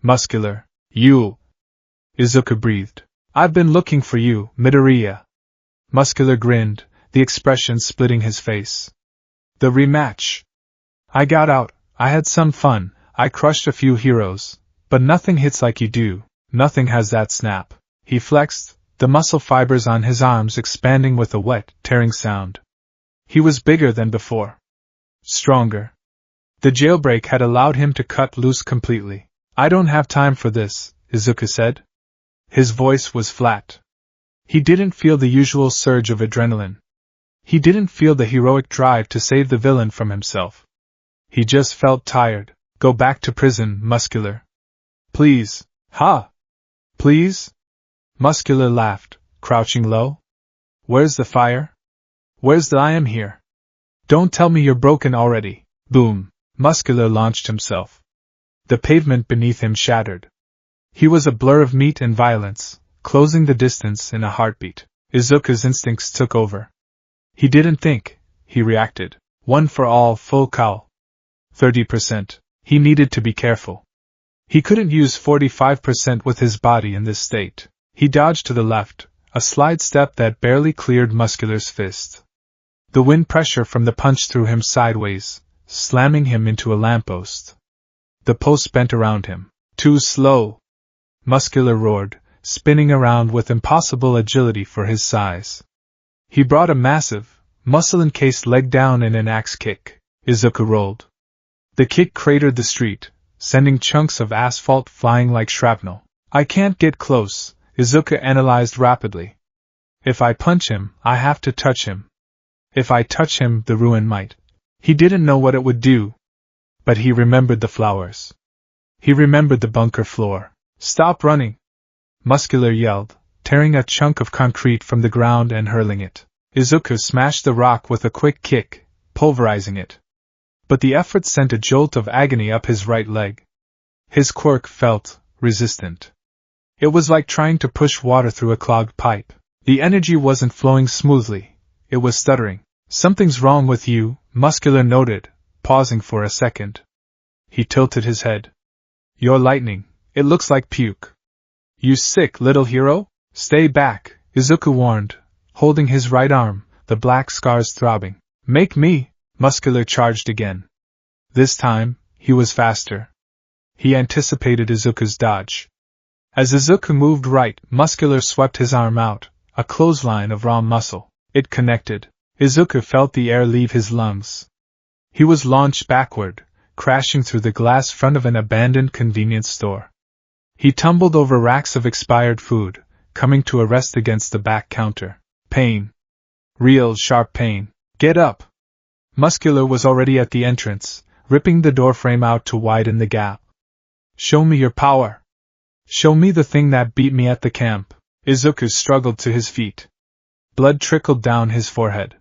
Muscular. You. Izuku breathed. I've been looking for you, Midoriya. Muscular grinned, the expression splitting his face. The rematch. I got out, I had some fun, I crushed a few heroes, but nothing hits like you do, nothing has that snap. He flexed, the muscle fibers on his arms expanding with a wet, tearing sound. He was bigger than before. Stronger. The jailbreak had allowed him to cut loose completely. I don't have time for this, Izuku said. His voice was flat. He didn't feel the usual surge of adrenaline. He didn't feel the heroic drive to save the villain from himself. He just felt tired. Go back to prison, Muscular. Please. Ha! Please? Muscular laughed, crouching low. Where's the fire? Where's the I am here? Don't tell me you're broken already. Boom. Muscular launched himself. The pavement beneath him shattered. He was a blur of meat and violence, closing the distance in a heartbeat. Izuku's instincts took over. He didn't think, he reacted. One for all, full cowl. 30%. He needed to be careful. He couldn't use 45% with his body in this state. He dodged to the left, a slide step that barely cleared Muscular's fist. The wind pressure from the punch threw him sideways, slamming him into a lamppost. The post bent around him. Too slow. Muscular roared, spinning around with impossible agility for his size. He brought a massive, muscle-encased leg down in an axe kick. Izuku rolled. The kick cratered the street, sending chunks of asphalt flying like shrapnel. I can't get close, Izuku analyzed rapidly. If I punch him, I have to touch him. If I touch him, the ruin might. He didn't know what it would do. But he remembered the flowers. He remembered the bunker floor. Stop running! Muscular yelled, tearing a chunk of concrete from the ground and hurling it. Izuku smashed the rock with a quick kick, pulverizing it. But the effort sent a jolt of agony up his right leg. His quirk felt resistant. It was like trying to push water through a clogged pipe. The energy wasn't flowing smoothly, it was stuttering. Something's wrong with you, Muscular noted, pausing for a second. He tilted his head. You're lightning. It looks like puke. You sick little hero? Stay back, Izuku warned, holding his right arm, the black scars throbbing. Make me! Muscular charged again. This time, he was faster. He anticipated Izuku's dodge. As Izuku moved right, Muscular swept his arm out, a clothesline of raw muscle. It connected. Izuku felt the air leave his lungs. He was launched backward, crashing through the glass front of an abandoned convenience store. He tumbled over racks of expired food, coming to a rest against the back counter. Pain. Real sharp pain. Get up! Muscular was already at the entrance, ripping the doorframe out to widen the gap. Show me your power. Show me the thing that beat me at the camp. Izuku struggled to his feet. Blood trickled down his forehead.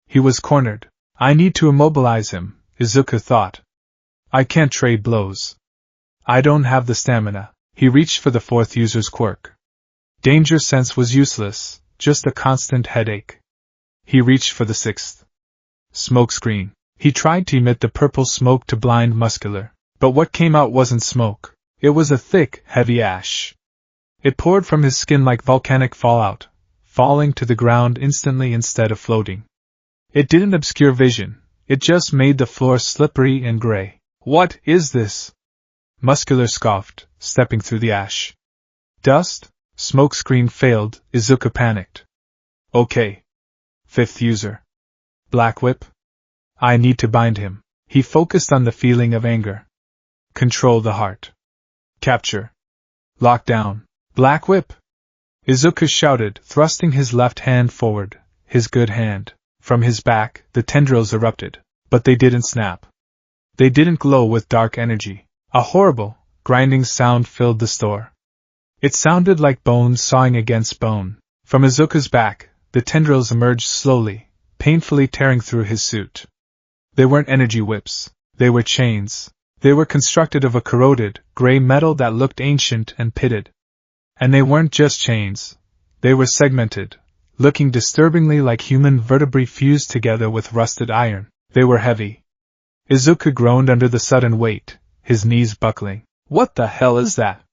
He was cornered. I need to immobilize him, Izuku thought. I can't trade blows. I don't have the stamina. He reached for the fourth user's quirk. Danger sense was useless, just a constant headache. He reached for the sixth. Smoke screen. He tried to emit the purple smoke to blind Muscular, but what came out wasn't smoke. It was a thick, heavy ash. It poured from his skin like volcanic fallout, falling to the ground instantly instead of floating. It didn't obscure vision, it just made the floor slippery and gray. What is this? Muscular scoffed, stepping through the ash. Dust? Smokescreen failed, Izuku panicked. Okay. Fifth user. Black Whip? I need to bind him. He focused on the feeling of anger. Control the heart. Capture. Lock down. Black Whip! Izuku shouted, thrusting his left hand forward, his good hand. From his back, the tendrils erupted, but they didn't snap. They didn't glow with dark energy. A horrible, grinding sound filled the store. It sounded like bone sawing against bone. From Izuku's back, the tendrils emerged slowly, painfully tearing through his suit. They weren't energy whips. They were chains. They were constructed of a corroded, gray metal that looked ancient and pitted. And they weren't just chains. They were segmented, looking disturbingly like human vertebrae fused together with rusted iron. They were heavy. Izuku groaned under the sudden weight, his knees buckling. What the hell is that?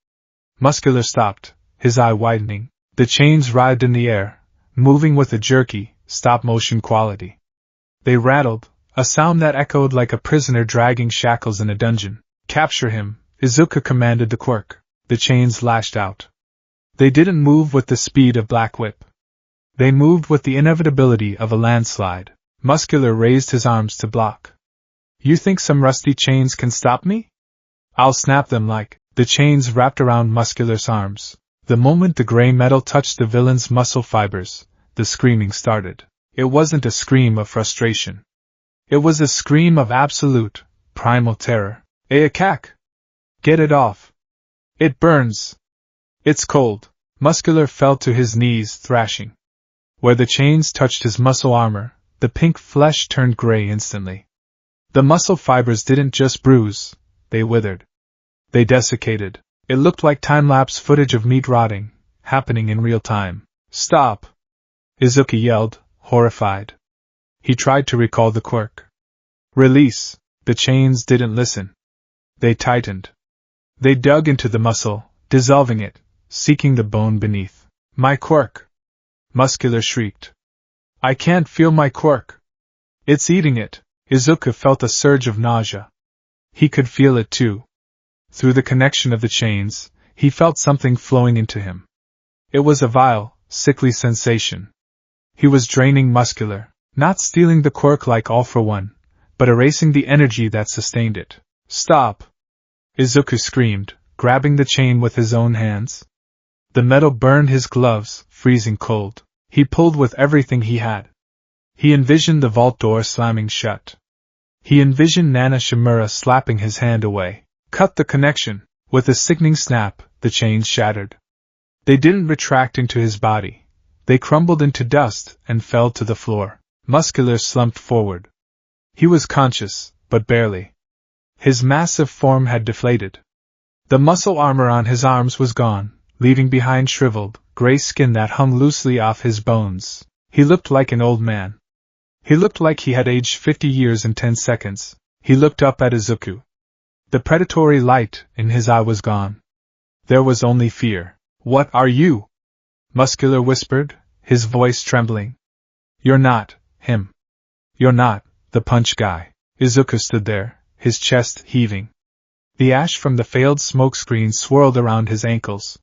Muscular stopped, his eye widening. The chains writhed in the air, moving with a jerky, stop-motion quality. They rattled, a sound that echoed like a prisoner dragging shackles in a dungeon. Capture him, Izuku commanded the quirk. The chains lashed out. They didn't move with the speed of Black Whip. They moved with the inevitability of a landslide. Muscular raised his arms to block. You think some rusty chains can stop me? I'll snap them like. The chains wrapped around Muscular's arms. The moment the gray metal touched the villain's muscle fibers, the screaming started. It wasn't a scream of frustration. It was a scream of absolute, primal terror. Ayakak! Get it off! It burns! It's cold. Muscular fell to his knees, thrashing. Where the chains touched his muscle armor, the pink flesh turned gray instantly. The muscle fibers didn't just bruise, they withered. They desiccated. It looked like time-lapse footage of meat rotting, happening in real time. Stop! Izuku yelled, horrified. He tried to recall the quirk. Release! The chains didn't listen. They tightened. They dug into the muscle, dissolving it, seeking the bone beneath. My quirk! Muscular shrieked. I can't feel my quirk. It's eating it. Izuku felt a surge of nausea. He could feel it too. Through the connection of the chains, he felt something flowing into him. It was a vile, sickly sensation. He was draining Muscular, not stealing the quirk like All for One, but erasing the energy that sustained it. Stop! Izuku screamed, grabbing the chain with his own hands. The metal burned his gloves, freezing cold. He pulled with everything he had. He envisioned the vault door slamming shut. He envisioned Nana Shimura slapping his hand away. Cut the connection. With a sickening snap, the chains shattered. They didn't retract into his body. They crumbled into dust and fell to the floor. Muscular slumped forward. He was conscious, but barely. His massive form had deflated. The muscle armor on his arms was gone, leaving behind shriveled, gray skin that hung loosely off his bones. He looked like an old man. He looked like he had aged 50 years in 10 seconds. He looked up at Izuku. The predatory light in his eye was gone. There was only fear. What are you? Muscular whispered, his voice trembling. You're not him. You're not the punch guy. Izuku stood there, his chest heaving. The ash from the failed smokescreen swirled around his ankles.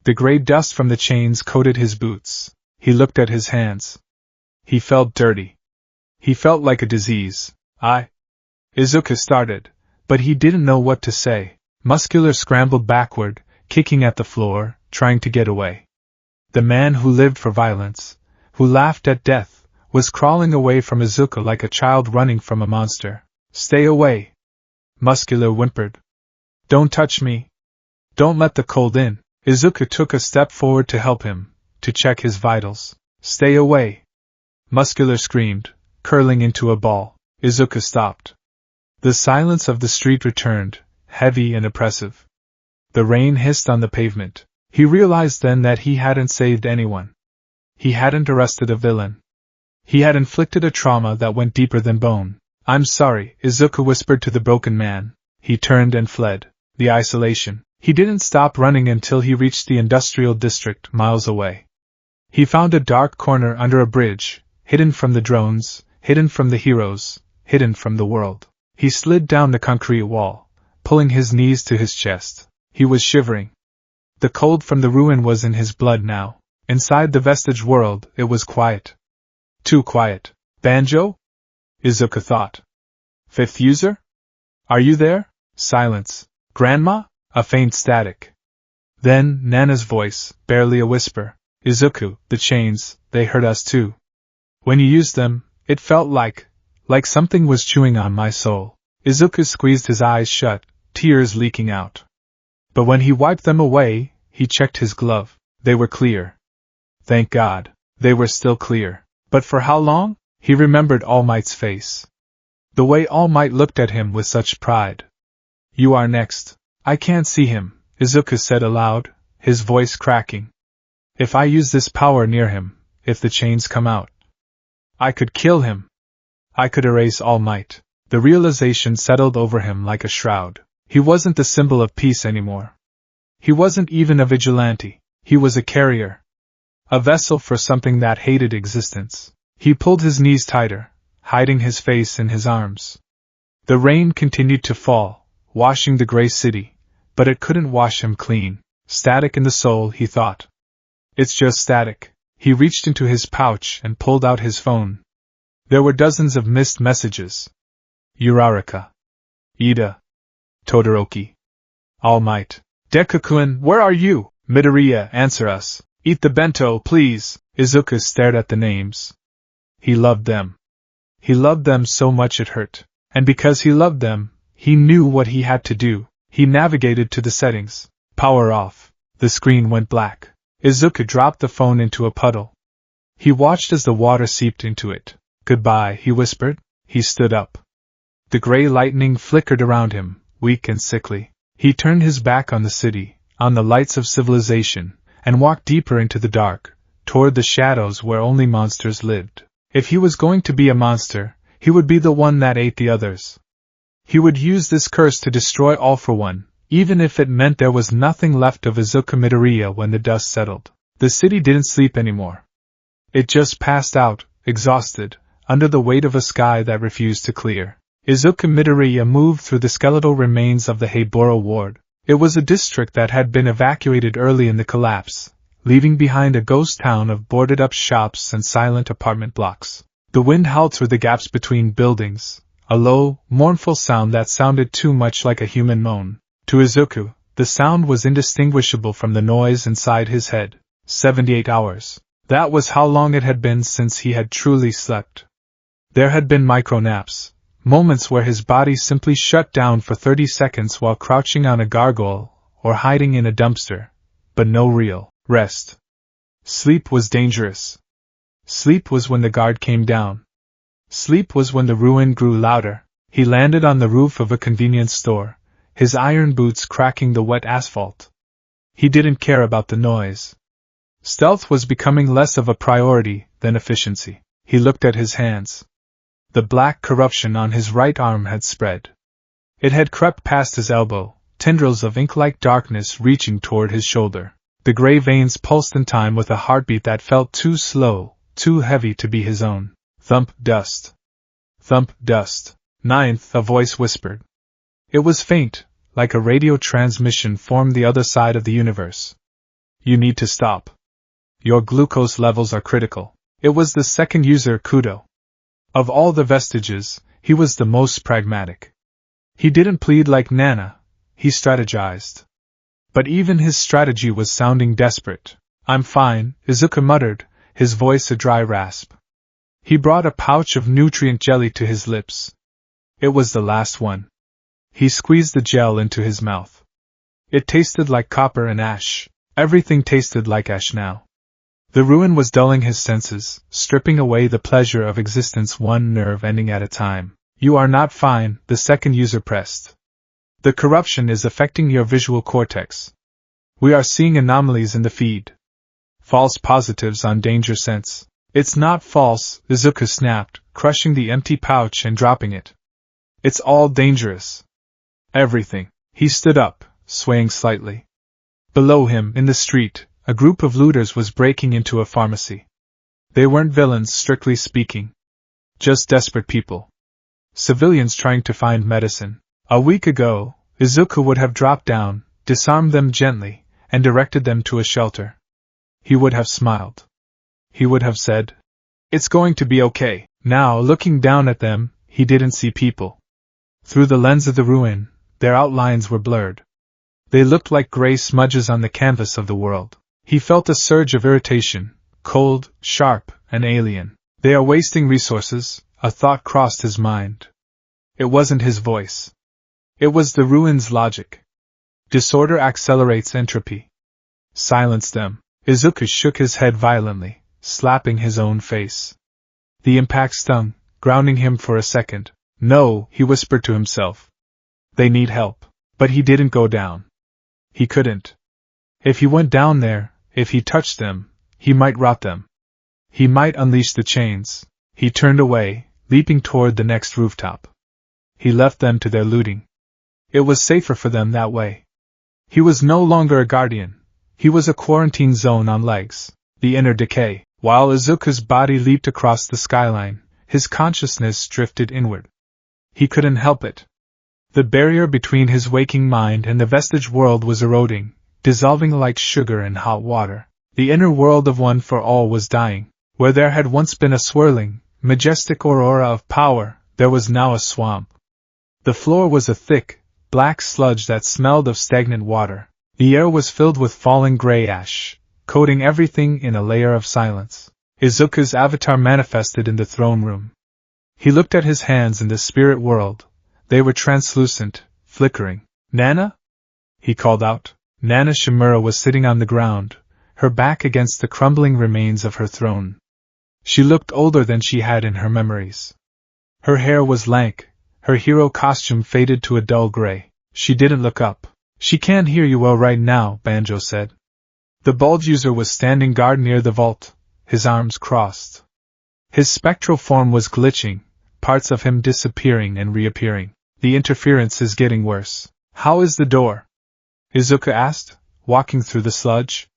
The gray dust from the chains coated his boots. He looked at his hands. He felt dirty. He felt like a disease. Izuku started, but he didn't know what to say. Muscular scrambled backward, kicking at the floor, trying to get away. The man who lived for violence, who laughed at death, was crawling away from Izuku like a child running from a monster. Stay away! Muscular whimpered. Don't touch me. Don't let the cold in. Izuku took a step forward to help him, to check his vitals. Stay away! Muscular screamed, curling into a ball. Izuku stopped. The silence of the street returned, heavy and oppressive. The rain hissed on the pavement. He realized then that he hadn't saved anyone. He hadn't arrested a villain. He had inflicted a trauma that went deeper than bone. I'm sorry, Izuku whispered to the broken man. He turned and fled. The isolation. He didn't stop running until he reached the industrial district miles away. He found a dark corner under a bridge, hidden from the drones, hidden from the heroes, hidden from the world. He slid down the concrete wall, pulling his knees to his chest. He was shivering. The cold from the ruin was in his blood now. Inside the vestige world, it was quiet. Too quiet. Banjo? Izuku thought. Fifth user? Are you there? Silence. Grandma? A faint static. Then, Nana's voice, barely a whisper. Izuku, the chains, they hurt us too. When you used them, it felt like something was chewing on my soul. Izuku squeezed his eyes shut, tears leaking out. But when he wiped them away, he checked his glove. They were clear. Thank God, they were still clear. But for how long? He remembered All Might's face. The way All Might looked at him with such pride. You are next. I can't see him, Izuku said aloud, his voice cracking. If I use this power near him, if the chains come out, I could kill him. I could erase All Might. The realization settled over him like a shroud. He wasn't the symbol of peace anymore. He wasn't even a vigilante. He was a carrier. A vessel for something that hated existence. He pulled his knees tighter, hiding his face in his arms. The rain continued to fall, washing the gray city, but it couldn't wash him clean. Static in the soul, he thought. It's just static. He reached into his pouch and pulled out his phone. There were dozens of missed messages. Uraraka. Ida. Todoroki. All Might. Deku-kun, where are you? Midoriya, answer us. Eat the bento, please. Izuku stared at the names. He loved them. He loved them so much it hurt. And because he loved them, he knew what he had to do. He navigated to the settings. Power off. The screen went black. Izuku dropped the phone into a puddle. He watched as the water seeped into it. Goodbye, he whispered. He stood up. The gray lightning flickered around him, weak and sickly. He turned his back on the city, on the lights of civilization, and walked deeper into the dark, toward the shadows where only monsters lived. If he was going to be a monster, he would be the one that ate the others. He would use this curse to destroy all for one, even if it meant there was nothing left of Izuku Midoriya when the dust settled. The city didn't sleep anymore. It just passed out, exhausted, under the weight of a sky that refused to clear. Izuku Midoriya moved through the skeletal remains of the Heiboro ward. It was a district that had been evacuated early in the collapse, leaving behind a ghost town of boarded-up shops and silent apartment blocks. The wind howled through the gaps between buildings, a low, mournful sound that sounded too much like a human moan. To Izuku, the sound was indistinguishable from the noise inside his head. 78 hours. That was how long it had been since he had truly slept. There had been micro-naps, moments where his body simply shut down for 30 seconds while crouching on a gargoyle or hiding in a dumpster, but no real rest. Sleep was dangerous. Sleep was when the guard came down. Sleep was when the ruin grew louder. He landed on the roof of a convenience store, his iron boots cracking the wet asphalt. He didn't care about the noise. Stealth was becoming less of a priority than efficiency. He looked at his hands. The black corruption on his right arm had spread. It had crept past his elbow, tendrils of ink-like darkness reaching toward his shoulder. The gray veins pulsed in time with a heartbeat that felt too slow, too heavy to be his own. Thump, dust. Thump, dust. Ninth, a voice whispered. It was faint, like a radio transmission from the other side of the universe. You need to stop. Your glucose levels are critical. It was the second user, Kudo. Of all the vestiges, he was the most pragmatic. He didn't plead like Nana, he strategized. But even his strategy was sounding desperate. I'm fine, Izuku muttered, his voice a dry rasp. He brought a pouch of nutrient jelly to his lips. It was the last one. He squeezed the gel into his mouth. It tasted like copper and ash. Everything tasted like ash now. The ruin was dulling his senses, stripping away the pleasure of existence one nerve ending at a time. You are not fine, the second user pressed. The corruption is affecting your visual cortex. We are seeing anomalies in the feed. False positives on danger sense. It's not false, Izuku snapped, crushing the empty pouch and dropping it. It's all dangerous. Everything. He stood up, swaying slightly. Below him, in the street, a group of looters was breaking into a pharmacy. They weren't villains, strictly speaking. Just desperate people. Civilians trying to find medicine. A week ago, Izuku would have dropped down, disarmed them gently, and directed them to a shelter. He would have smiled. He would have said, "It's going to be okay." Now, looking down at them, he didn't see people. Through the lens of the ruin, their outlines were blurred. They looked like gray smudges on the canvas of the world. He felt a surge of irritation, cold, sharp, and alien. They are wasting resources, a thought crossed his mind. It wasn't his voice. It was the ruin's logic. Disorder accelerates entropy. Silence them. Izuku shook his head violently, slapping his own face. The impact stung, grounding him for a second. No, he whispered to himself. They need help. But he didn't go down. He couldn't. If he went down there, if he touched them, he might rot them. He might unleash the chains. He turned away, leaping toward the next rooftop. He left them to their looting. It was safer for them that way. He was no longer a guardian. He was a quarantine zone on legs. The inner decay. While Izuku's body leaped across the skyline, his consciousness drifted inward. He couldn't help it. The barrier between his waking mind and the vestige world was eroding, dissolving like sugar in hot water. The inner world of One for All was dying. Where there had once been a swirling, majestic aurora of power, there was now a swamp. The floor was a thick, black sludge that smelled of stagnant water. The air was filled with falling gray ash, coating everything in a layer of silence. Izuku's avatar manifested in the throne room. He looked at his hands in the spirit world. They were translucent, flickering. "Nana?" he called out. Nana Shimura was sitting on the ground, her back against the crumbling remains of her throne. She looked older than she had in her memories. Her hair was lank, her hero costume faded to a dull gray. She didn't look up. "She can't hear you well right now," Banjo said. The bulge user was standing guard near the vault, his arms crossed. His spectral form was glitching, parts of him disappearing and reappearing. "The interference is getting worse. How is the door?" Izuku asked, walking through the sludge.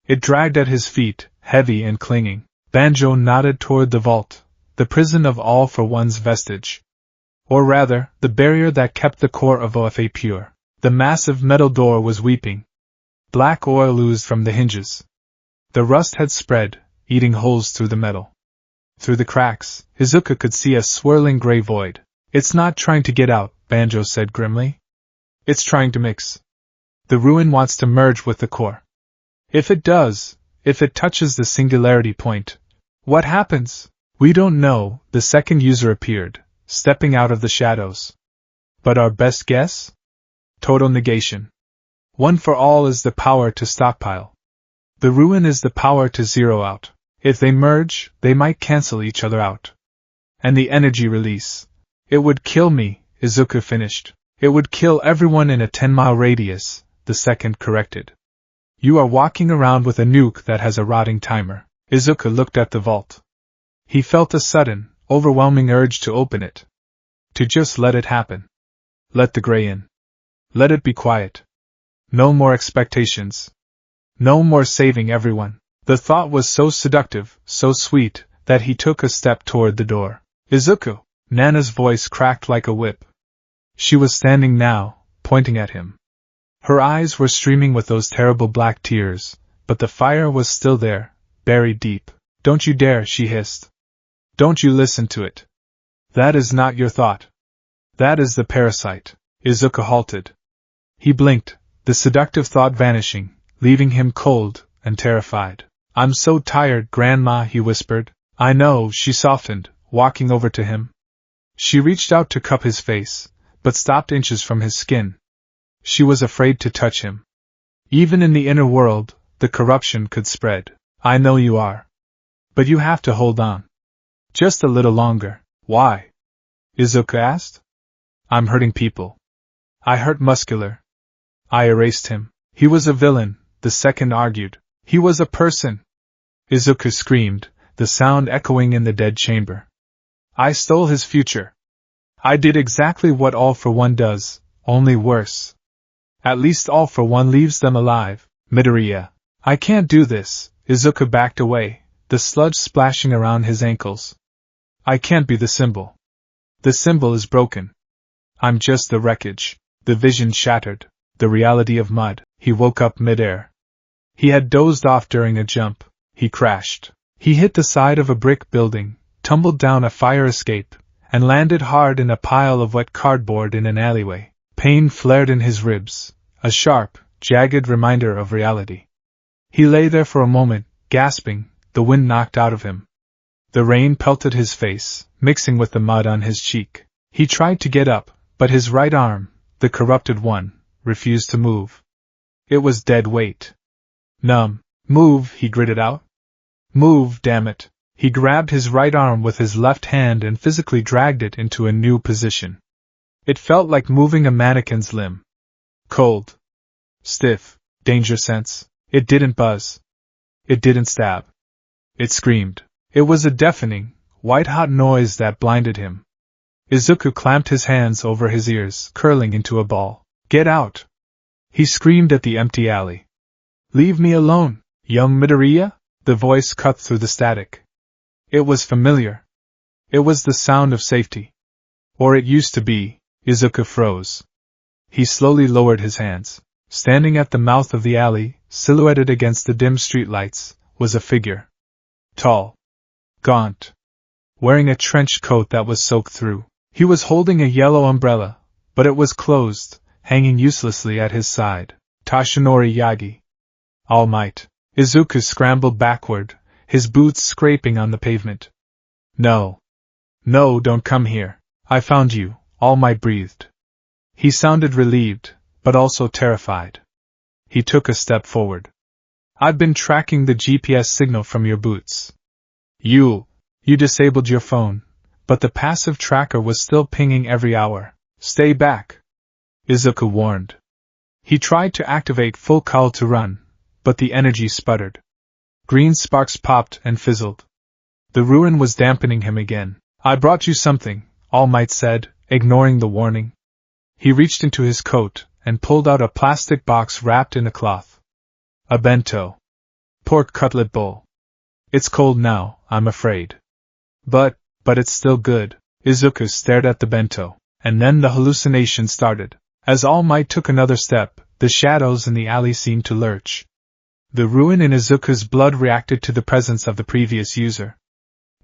It dragged at his feet, heavy and clinging. Banjo nodded toward the vault, the prison of All for One's vestige. Or rather, the barrier that kept the core of OFA pure. The massive metal door was weeping. Black oil oozed from the hinges. The rust had spread, eating holes through the metal. Through the cracks, Izuku could see a swirling gray void. "It's not trying to get out," Banjo said grimly. "It's trying to mix. The ruin wants to merge with the core. If it does, if it touches the singularity point, what happens? We don't know." The second user appeared, stepping out of the shadows. "But our best guess? Total negation. One for All is the power to stockpile. The ruin is the power to zero out. If they merge, they might cancel each other out. And the energy release. It would kill me," Izuku finished. "It would kill everyone in a 10-mile radius," the second corrected. "You are walking around with a nuke that has a rotting timer." Izuku looked at the vault. He felt a sudden, overwhelming urge to open it. To just let it happen. Let the gray in. Let it be quiet. No more expectations. No more saving everyone. The thought was so seductive, so sweet, that he took a step toward the door. "Izuku!" Nana's voice cracked like a whip. She was standing now, pointing at him. Her eyes were streaming with those terrible black tears, but the fire was still there, buried deep. "Don't you dare," she hissed. "Don't you listen to it. That is not your thought. That is the parasite." Izuku halted. He blinked, the seductive thought vanishing, leaving him cold and terrified. "I'm so tired, Grandma," he whispered. "I know," she softened, walking over to him. She reached out to cup his face, but stopped inches from his skin. She was afraid to touch him. Even in the inner world, the corruption could spread. "I know you are. But you have to hold on. Just a little longer." "Why?" Izuku asked. "I'm hurting people. I hurt Muscular." I erased him. "He was a villain," the second argued. "He was a person." Izuku screamed, the sound echoing in the dead chamber. "I stole his future. I did exactly what All for One does, only worse. At least All for One leaves them alive." "Midoriya, I can't do this." Izuku backed away, the sludge splashing around his ankles. I can't be the symbol. The symbol is broken. I'm just the wreckage. The vision shattered. The reality of mud. He woke up midair. He had dozed off during a jump. He crashed. He hit the side of a brick building, tumbled down a fire escape, and landed hard in a pile of wet cardboard in an alleyway. Pain flared in his ribs, a sharp, jagged reminder of reality. He lay there for a moment, gasping, the wind knocked out of him. The rain pelted his face, mixing with the mud on his cheek. He tried to get up, but his right arm, the corrupted one, refused to move. It was dead weight. Numb. Move, he gritted out. Move, damn it. He grabbed his right arm with his left hand and physically dragged it into a new position. It felt like moving a mannequin's limb. Cold. Stiff. Danger sense. It didn't buzz. It didn't stab. It screamed. It was a deafening, white-hot noise that blinded him. Izuku clamped his hands over his ears, curling into a ball. Get out! He screamed at the empty alley. Leave me alone, young Midoriya? The voice cut through the static. It was familiar. It was the sound of safety. Or it used to be. Izuku froze. He slowly lowered his hands. Standing at the mouth of the alley, silhouetted against the dim streetlights, was a figure. Tall. Gaunt. Wearing a trench coat that was soaked through. He was holding a yellow umbrella, but it was closed, hanging uselessly at his side. Tashinori Yagi. All Might. Izuku scrambled backward, his boots scraping on the pavement. No. No, don't come here. I found you, All Might breathed. He sounded relieved, but also terrified. He took a step forward. I've been tracking the GPS signal from your boots. You disabled your phone, but the passive tracker was still pinging every hour. Stay back, Izuku warned. He tried to activate full call to run, but the energy sputtered. Green sparks popped and fizzled. The ruin was dampening him again. I brought you something, All Might said, ignoring the warning. He reached into his coat and pulled out a plastic box wrapped in a cloth. A bento. Pork cutlet bowl. It's cold now, I'm afraid. But it's still good. Izuku stared at the bento, and then the hallucination started. As All Might took another step, the shadows in the alley seemed to lurch. The ruin in Izuku's blood reacted to the presence of the previous user.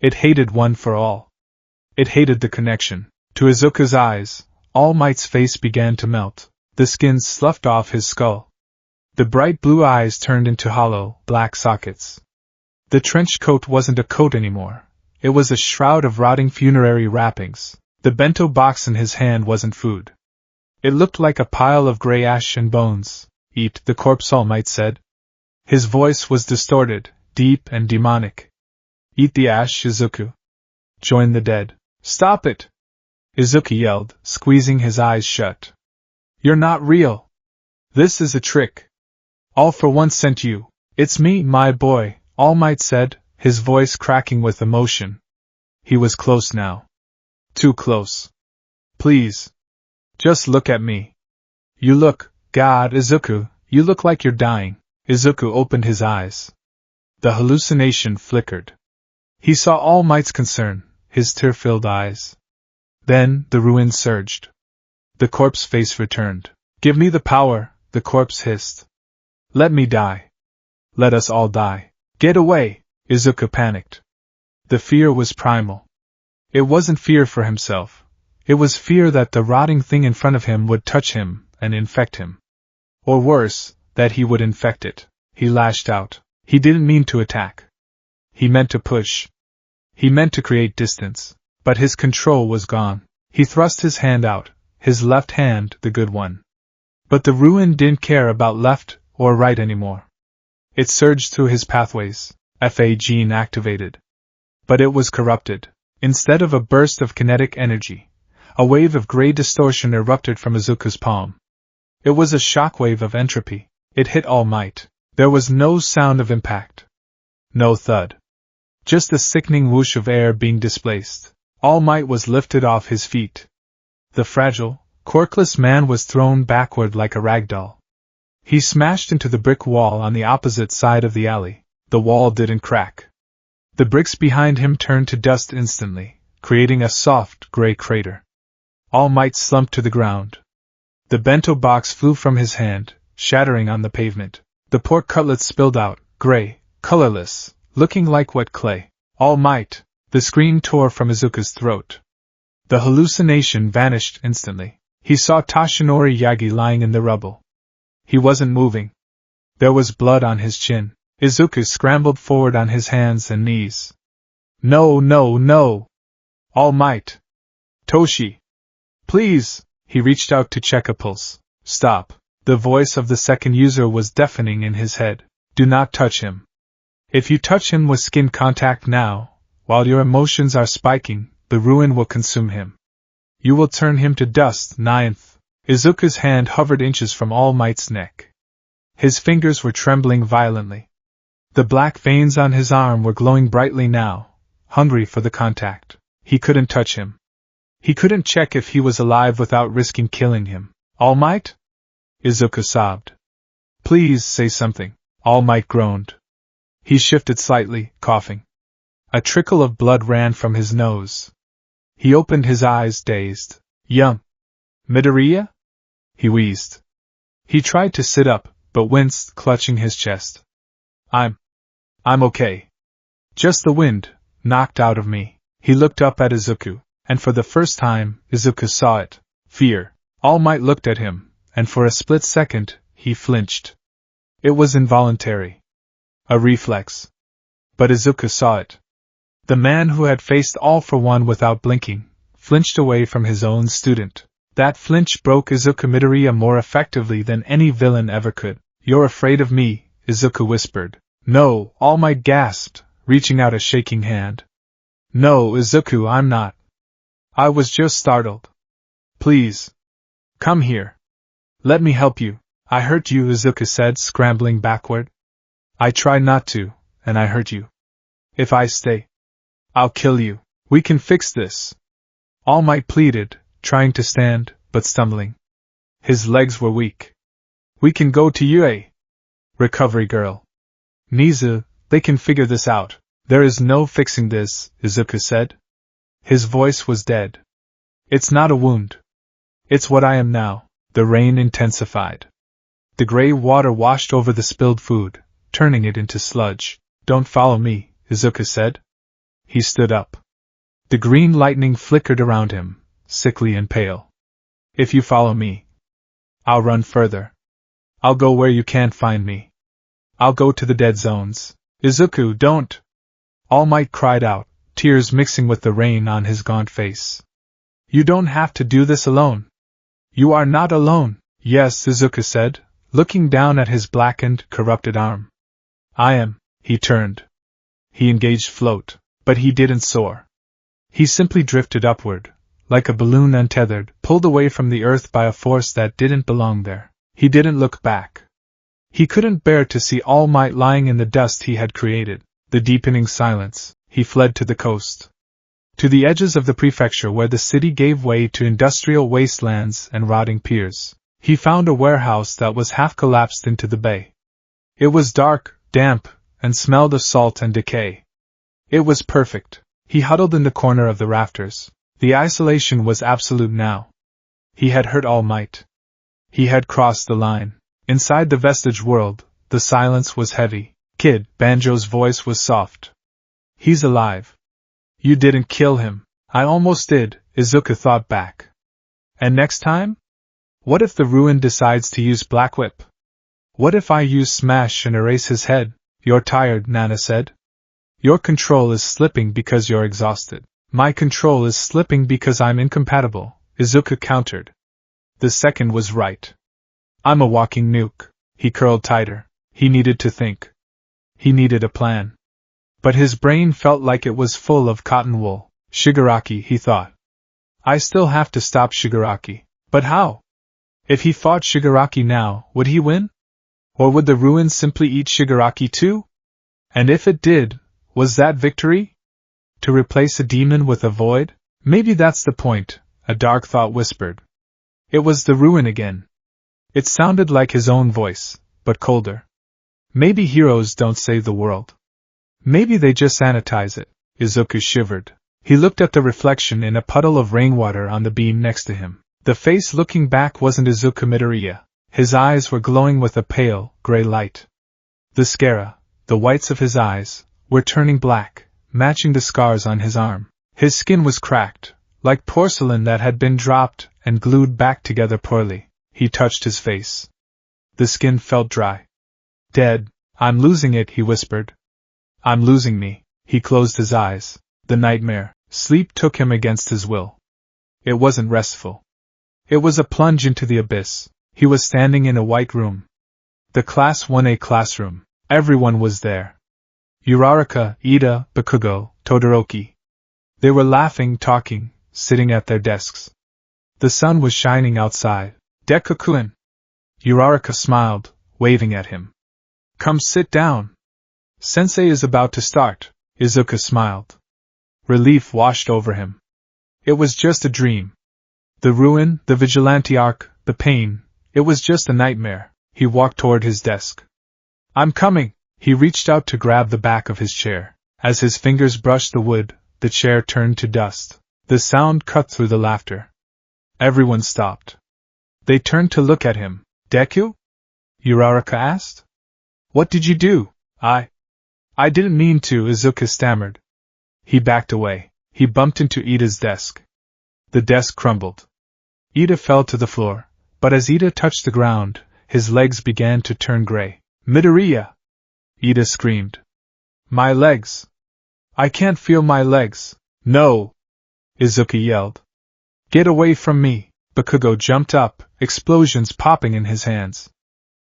It hated One for All. It hated the connection. To Izuku's eyes, All Might's face began to melt. The skin sloughed off his skull. The bright blue eyes turned into hollow, black sockets. The trench coat wasn't a coat anymore. It was a shroud of rotting funerary wrappings. The bento box in his hand wasn't food. It looked like a pile of gray ash and bones. Eat the corpse, All Might said. His voice was distorted, deep and demonic. Eat the ash, Izuku. Join the dead. Stop it! Izuku yelled, squeezing his eyes shut. You're not real. This is a trick. All for One sent you. It's me, my boy, All Might said, his voice cracking with emotion. He was close now. Too close. Please. Just look at me. You look, God, Izuku, you look like you're dying. Izuku opened his eyes. The hallucination flickered. He saw All Might's concern, his tear-filled eyes. Then, the ruin surged. The corpse face returned. Give me the power, the corpse hissed. Let me die. Let us all die. Get away, Izuku panicked. The fear was primal. It wasn't fear for himself. It was fear that the rotting thing in front of him would touch him and infect him. Or worse, that he would infect it. He lashed out. He didn't mean to attack. He meant to push. He meant to create distance. But his control was gone. He thrust his hand out, his left hand, the good one. But the ruin didn't care about left or right anymore. It surged through his pathways, FA gene activated. But it was corrupted. Instead of a burst of kinetic energy, a wave of gray distortion erupted from Izuku's palm. It was a shockwave of entropy. It hit All Might. There was no sound of impact. No thud. Just a sickening whoosh of air being displaced. All Might was lifted off his feet. The fragile, corkless man was thrown backward like a rag doll. He smashed into the brick wall on the opposite side of the alley. The wall didn't crack. The bricks behind him turned to dust instantly, creating a soft, gray crater. All Might slumped to the ground. The bento box flew from his hand, shattering on the pavement. The pork cutlets spilled out, gray, colorless, looking like wet clay. All Might! The scream tore from Izuku's throat. The hallucination vanished instantly. He saw Toshinori Yagi lying in the rubble. He wasn't moving. There was blood on his chin. Izuku scrambled forward on his hands and knees. No, no, no! All Might! Toshi! Please! He reached out to check a pulse. Stop! The voice of the second user was deafening in his head. Do not touch him. If you touch him with skin contact now, while your emotions are spiking, the ruin will consume him. You will turn him to dust. 9th. Izuku's hand hovered inches from All Might's neck. His fingers were trembling violently. The black veins on his arm were glowing brightly now, hungry for the contact. He couldn't touch him. He couldn't check if he was alive without risking killing him. All Might? Izuku sobbed. Please say something. All Might groaned. He shifted slightly, coughing. A trickle of blood ran from his nose. He opened his eyes, dazed. Yum. Midoriya? He wheezed. He tried to sit up, but winced, clutching his chest. I'm okay. Just the wind knocked out of me. He looked up at Izuku, and for the first time, Izuku saw it. Fear. All Might looked at him, and for a split second, he flinched. It was involuntary. A reflex. But Izuku saw it. The man who had faced All for One without blinking, flinched away from his own student. That flinch broke Izuku Midoriya more effectively than any villain ever could. You're afraid of me, Izuku whispered. No, All Might gasped, reaching out a shaking hand. No, Izuku, I'm not. I was just startled. Please. Come here. Let me help you. I hurt you, Izuku said, scrambling backward. I tried not to, and I hurt you. If I stay, I'll kill you. We can fix this. All Might pleaded, trying to stand, but stumbling. His legs were weak. We can go to Yue. Recovery girl. Nizu, they can figure this out. There is no fixing this, Izuku said. His voice was dead. It's not a wound. It's what I am now. The rain intensified. The gray water washed over the spilled food, turning it into sludge. Don't follow me, Izuku said. He stood up. The green lightning flickered around him, sickly and pale. If you follow me, I'll run further. I'll go where you can't find me. I'll go to the dead zones. Izuku, don't! All Might cried out, tears mixing with the rain on his gaunt face. You don't have to do this alone. You are not alone. Yes, Izuku said, looking down at his blackened, corrupted arm. I am. He turned. He engaged float, but he didn't soar. He simply drifted upward, like a balloon untethered, pulled away from the earth by a force that didn't belong there. He didn't look back. He couldn't bear to see All Might lying in the dust he had created. The deepening silence. He fled to the coast. To the edges of the prefecture where the city gave way to industrial wastelands and rotting piers. He found a warehouse that was half collapsed into the bay. It was dark, damp, and smelled of salt and decay. It was perfect. He huddled in the corner of the rafters. The isolation was absolute now. He had hurt All Might. He had crossed the line. Inside the vestige world, the silence was heavy. Kid, Banjo's voice was soft. He's alive. You didn't kill him. I almost did, Izuku thought back. And next time? What if the ruin decides to use Black Whip? What if I use Smash and erase his head? You're tired, Nana said. Your control is slipping because you're exhausted. My control is slipping because I'm incompatible, Izuku countered. The second was right. I'm a walking nuke. He curled tighter. He needed to think. He needed a plan. But his brain felt like it was full of cotton wool. Shigaraki, he thought. I still have to stop Shigaraki. But how? If he fought Shigaraki now, would he win? Or would the ruin simply eat Shigaraki too? And if it did, was that victory? To replace a demon with a void? Maybe that's the point, a dark thought whispered. It was the ruin again. It sounded like his own voice, but colder. Maybe heroes don't save the world. Maybe they just sanitize it. Izuku shivered. He looked at the reflection in a puddle of rainwater on the beam next to him. The face looking back wasn't Izuku Midoriya. His eyes were glowing with a pale, gray light. The scara, the whites of his eyes, were turning black, matching the scars on his arm. His skin was cracked, like porcelain that had been dropped and glued back together poorly. He touched his face. The skin felt dry. Dead. I'm losing it, he whispered. I'm losing me. He closed his eyes. The nightmare, sleep took him against his will. It wasn't restful. It was a plunge into the abyss. He was standing in a white room. The Class 1A classroom. Everyone was there. Uraraka, Ida, Bakugo, Todoroki. They were laughing, talking, sitting at their desks. The sun was shining outside. Deku-kun. Uraraka smiled, waving at him. Come sit down. Sensei is about to start. Izuku smiled. Relief washed over him. It was just a dream. The ruin, the vigilante arc, the pain, it was just a nightmare. He walked toward his desk. I'm coming. He reached out to grab the back of his chair. As his fingers brushed the wood, the chair turned to dust. The sound cut through the laughter. Everyone stopped. They turned to look at him. Deku? Uraraka asked. What did you do? I didn't mean to, Izuku stammered. He backed away. He bumped into Ida's desk. The desk crumbled. Ida fell to the floor, but as Ida touched the ground, his legs began to turn gray. Midoriya! Ida screamed. My legs! I can't feel my legs. No! Izuku yelled. Get away from me! Bakugo jumped up, explosions popping in his hands.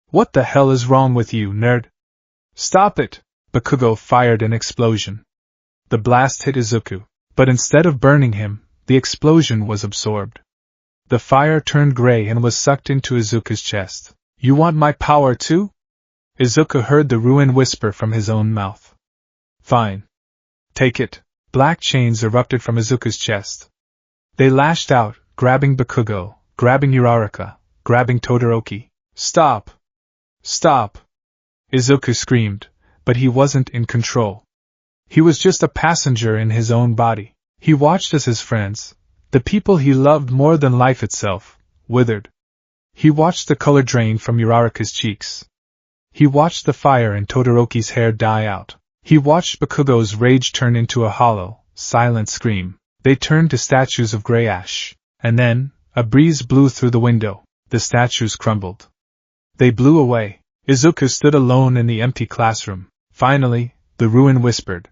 What the hell is wrong with you, nerd? Stop it! Bakugo fired an explosion. The blast hit Izuku, but instead of burning him, the explosion was absorbed. The fire turned gray and was sucked into Izuku's chest. You want my power too? Izuku heard the ruin whisper from his own mouth. Fine. Take it. Black chains erupted from Izuku's chest. They lashed out, grabbing Bakugo, grabbing Uraraka, grabbing Todoroki. Stop! Stop! Izuku screamed, but he wasn't in control. He was just a passenger in his own body. He watched as his friends, the people he loved more than life itself, withered. He watched the color drain from Uraraka's cheeks. He watched the fire in Todoroki's hair die out. He watched Bakugo's rage turn into a hollow, silent scream. They turned to statues of gray ash. And then, a breeze blew through the window. The statues crumbled. They blew away. Izuku stood alone in the empty classroom. Finally, the ruin whispered.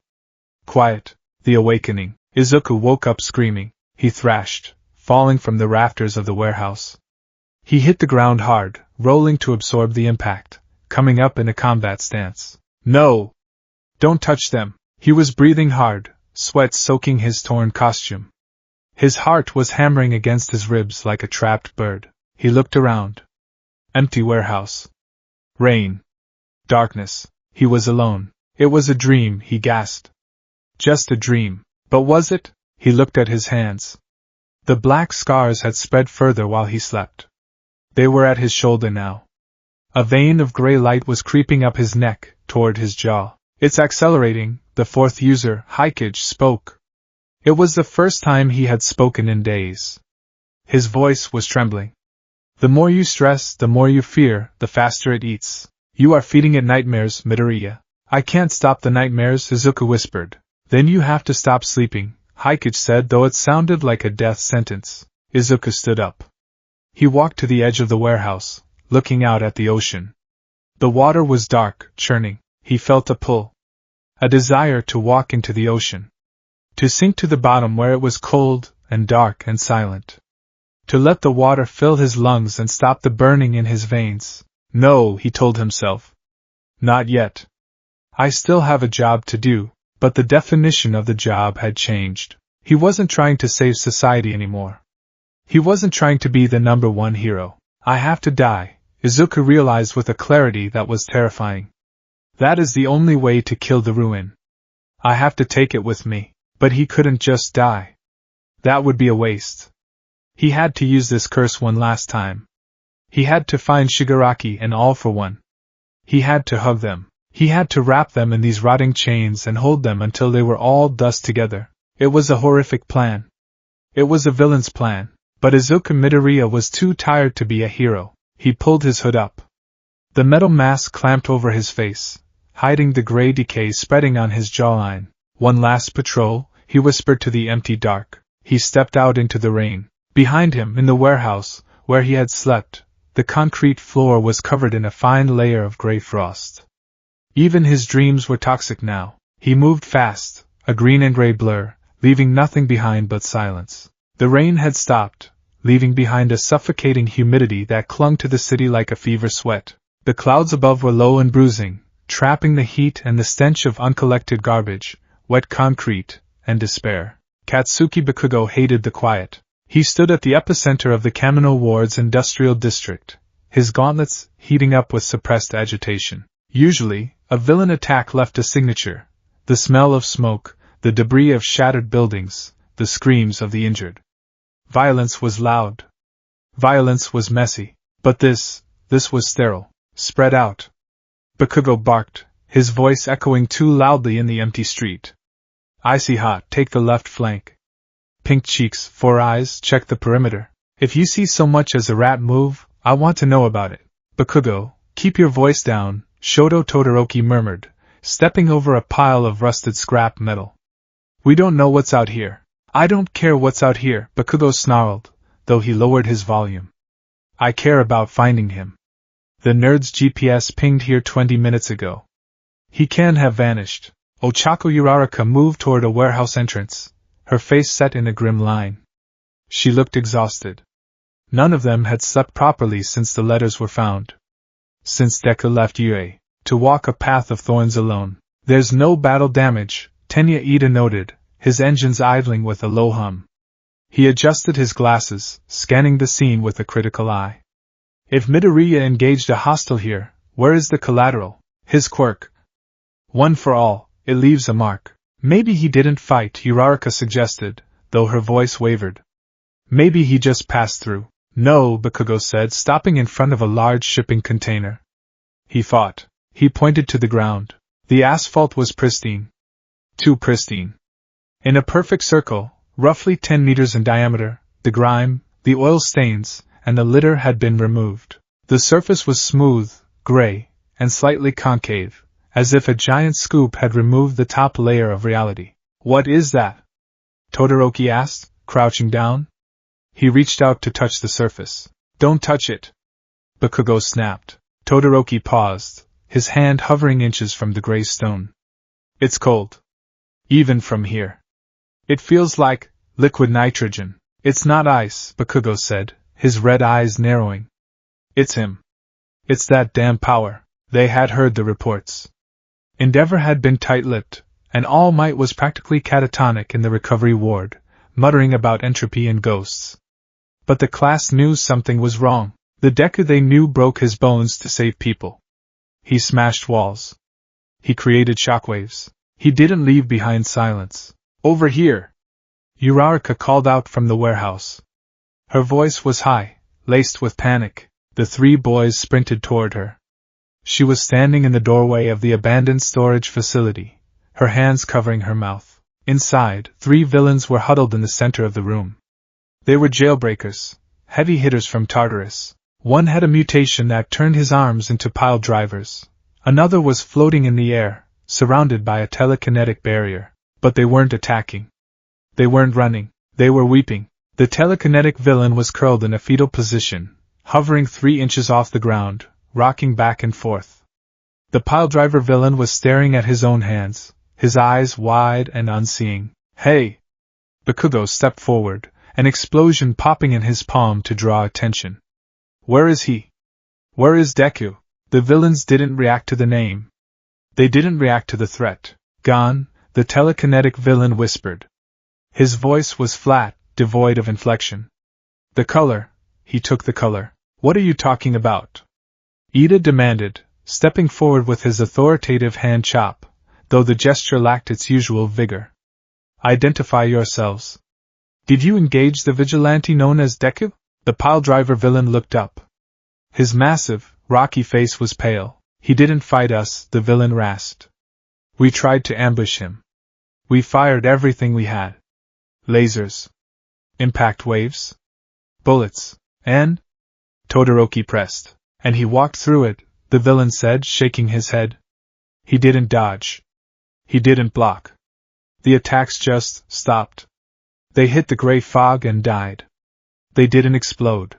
Quiet. The awakening. Izuku woke up screaming. He thrashed, falling from the rafters of the warehouse. He hit the ground hard, rolling to absorb the impact, coming up in a combat stance. No! Don't touch them! He was breathing hard, sweat soaking his torn costume. His heart was hammering against his ribs like a trapped bird. He looked around. Empty warehouse. Rain. Darkness. He was alone. It was a dream, he gasped. Just a dream. But was it? He looked at his hands. The black scars had spread further while he slept. They were at his shoulder now. A vein of gray light was creeping up his neck, toward his jaw. It's accelerating, the fourth user, Hikage, spoke. It was the first time he had spoken in days. His voice was trembling. The more you stress, the more you fear, the faster it eats. You are feeding it nightmares, Midoriya. I can't stop the nightmares, Izuku whispered. Then you have to stop sleeping, Hikage said, though it sounded like a death sentence. Izuku stood up. He walked to the edge of the warehouse, looking out at the ocean. The water was dark, churning. He felt a pull. A desire to walk into the ocean. To sink to the bottom where it was cold, and dark and silent. To let the water fill his lungs and stop the burning in his veins. No, he told himself. Not yet. I still have a job to do, but the definition of the job had changed. He wasn't trying to save society anymore. He wasn't trying to be the number one hero. I have to die, Izuku realized with a clarity that was terrifying. That is the only way to kill the ruin. I have to take it with me. But he couldn't just die. That would be a waste. He had to use this curse one last time. He had to find Shigaraki and All for One. He had to hug them. He had to wrap them in these rotting chains and hold them until they were all dust together. It was a horrific plan. It was a villain's plan, but Izuka Midoriya was too tired to be a hero. He pulled his hood up. The metal mask clamped over his face, hiding the gray decay spreading on his jawline. One last patrol, he whispered to the empty dark. He stepped out into the rain. Behind him, in the warehouse, where he had slept, the concrete floor was covered in a fine layer of gray frost. Even his dreams were toxic now. He moved fast, a green and gray blur, leaving nothing behind but silence. The rain had stopped, leaving behind a suffocating humidity that clung to the city like a fever sweat. The clouds above were low and bruising, trapping the heat and the stench of uncollected garbage, wet concrete, and despair. Katsuki Bakugo hated the quiet. He stood at the epicenter of the Kamino Ward's industrial district, his gauntlets heating up with suppressed agitation. Usually, a villain attack left a signature: the smell of smoke, the debris of shattered buildings, the screams of the injured. Violence was loud. Violence was messy. But this was sterile, spread out. Bakugo barked, his voice echoing too loudly in the empty street. Icy hot, take the left flank. Pink cheeks, 4 eyes, check the perimeter. If you see so much as a rat move, I want to know about it. Bakugo, keep your voice down, Shoto Todoroki murmured, stepping over a pile of rusted scrap metal. We don't know what's out here. I don't care what's out here, Bakugo snarled, though he lowered his volume. I care about finding him. The nerd's GPS pinged here 20 minutes ago. He can have vanished. Ochako Uraraka moved toward a warehouse entrance, her face set in a grim line. She looked exhausted. None of them had slept properly since the letters were found. Since Deku left UA, to walk a path of thorns alone. There's no battle damage, Tenya Ida noted, his engines idling with a low hum. He adjusted his glasses, scanning the scene with a critical eye. If Midoriya engaged a hostile here, where is the collateral? His quirk. One for all, it leaves a mark. Maybe he didn't fight, Uraraka suggested, though her voice wavered. Maybe he just passed through. No, Bakugo said, stopping in front of a large shipping container. He fought. He pointed to the ground. The asphalt was pristine. Too pristine. In a perfect circle, roughly 10 meters in diameter, the grime, the oil stains, and the litter had been removed. The surface was smooth, gray, and slightly concave, as if a giant scoop had removed the top layer of reality. What is that? Todoroki asked, crouching down. He reached out to touch the surface. Don't touch it! Bakugo snapped. Todoroki paused, his hand hovering inches from the gray stone. It's cold. Even from here. It feels like liquid nitrogen. It's not ice, Bakugo said, his red eyes narrowing. It's him. It's that damn power. They had heard the reports. Endeavor had been tight-lipped, and All Might was practically catatonic in the recovery ward, muttering about entropy and ghosts. But the class knew something was wrong. The Deku they knew broke his bones to save people. He smashed walls. He created shockwaves. He didn't leave behind silence. Over here! Uraraka called out from the warehouse. Her voice was high, laced with panic. The 3 boys sprinted toward her. She was standing in the doorway of the abandoned storage facility, her hands covering her mouth. Inside, 3 villains were huddled in the center of the room. They were jailbreakers, heavy hitters from Tartarus. One had a mutation that turned his arms into pile drivers. Another was floating in the air, surrounded by a telekinetic barrier. But they weren't attacking. They weren't running. They were weeping. The telekinetic villain was curled in a fetal position, hovering 3 inches off the ground, rocking back and forth. The piledriver villain was staring at his own hands, his eyes wide and unseeing. Hey! Bakugo stepped forward, an explosion popping in his palm to draw attention. Where is he? Where is Deku? The villains didn't react to the name. They didn't react to the threat. Gone, the telekinetic villain whispered. His voice was flat, devoid of inflection. The color. He took the color. What are you talking about? Ida demanded, stepping forward with his authoritative hand chop, though the gesture lacked its usual vigor. Identify yourselves. Did you engage the vigilante known as Deku? The piledriver villain looked up. His massive, rocky face was pale. He didn't fight us, the villain rasped. We tried to ambush him. We fired everything we had. Lasers. Impact waves. Bullets. And? Todoroki pressed. And he walked through it, the villain said, shaking his head. He didn't dodge. He didn't block. The attacks just stopped. They hit the gray fog and died. They didn't explode.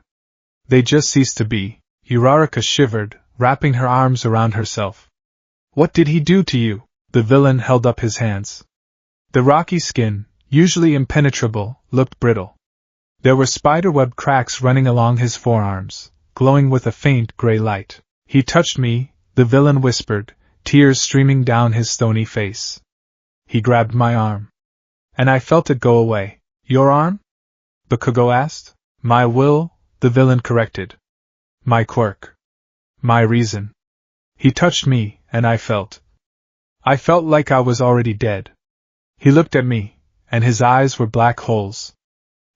They just ceased to be. Uraraka shivered, wrapping her arms around herself. What did he do to you? The villain held up his hands. The rocky skin, usually impenetrable, looked brittle. There were spiderweb cracks running along his forearms, glowing with a faint gray light. He touched me, the villain whispered, tears streaming down his stony face. He grabbed my arm. And I felt it go away. Your arm? Bakugo asked. My will, the villain corrected. My quirk. My reason. He touched me, and I felt like I was already dead. He looked at me, and his eyes were black holes.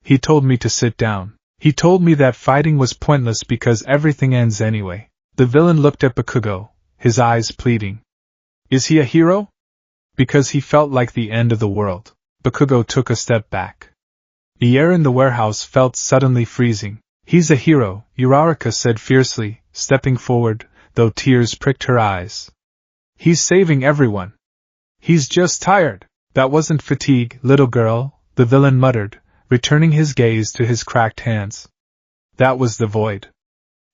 He told me to sit down. He told me that fighting was pointless because everything ends anyway. The villain looked at Bakugo, his eyes pleading. Is he a hero? Because he felt like the end of the world. Bakugo took a step back. The air in the warehouse felt suddenly freezing. He's a hero, Uraraka said fiercely, stepping forward, though tears pricked her eyes. He's saving everyone. He's just tired. That wasn't fatigue, little girl, the villain muttered, returning his gaze to his cracked hands. That was the void.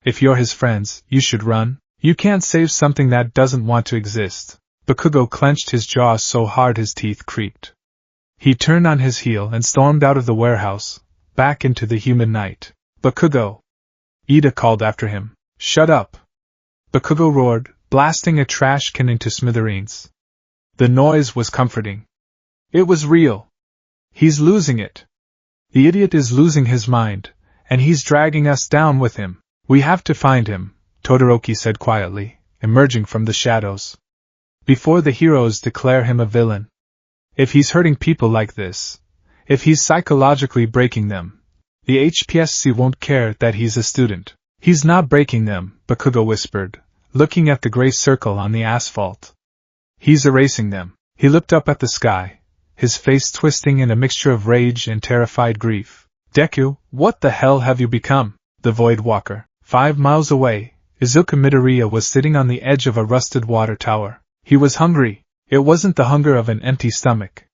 If you're his friends, you should run. You can't save something that doesn't want to exist. Bakugo clenched his jaw so hard his teeth creaked. He turned on his heel and stormed out of the warehouse, back into the humid night. Bakugo! Ida called after him. Shut up! Bakugo roared, blasting a trash can into smithereens. The noise was comforting. It was real. He's losing it. The idiot is losing his mind, and he's dragging us down with him. We have to find him, Todoroki said quietly, emerging from the shadows. Before the heroes declare him a villain. If he's hurting people like this, if he's psychologically breaking them, the HPSC won't care that he's a student. He's not breaking them, Bakugo whispered, looking at the gray circle on the asphalt. He's erasing them. He looked up at the sky, his face twisting in a mixture of rage and terrified grief. Deku, what the hell have you become? The Void Walker. 5 miles away, Izuku Midoriya was sitting on the edge of a rusted water tower. He was hungry. It wasn't the hunger of an empty stomach.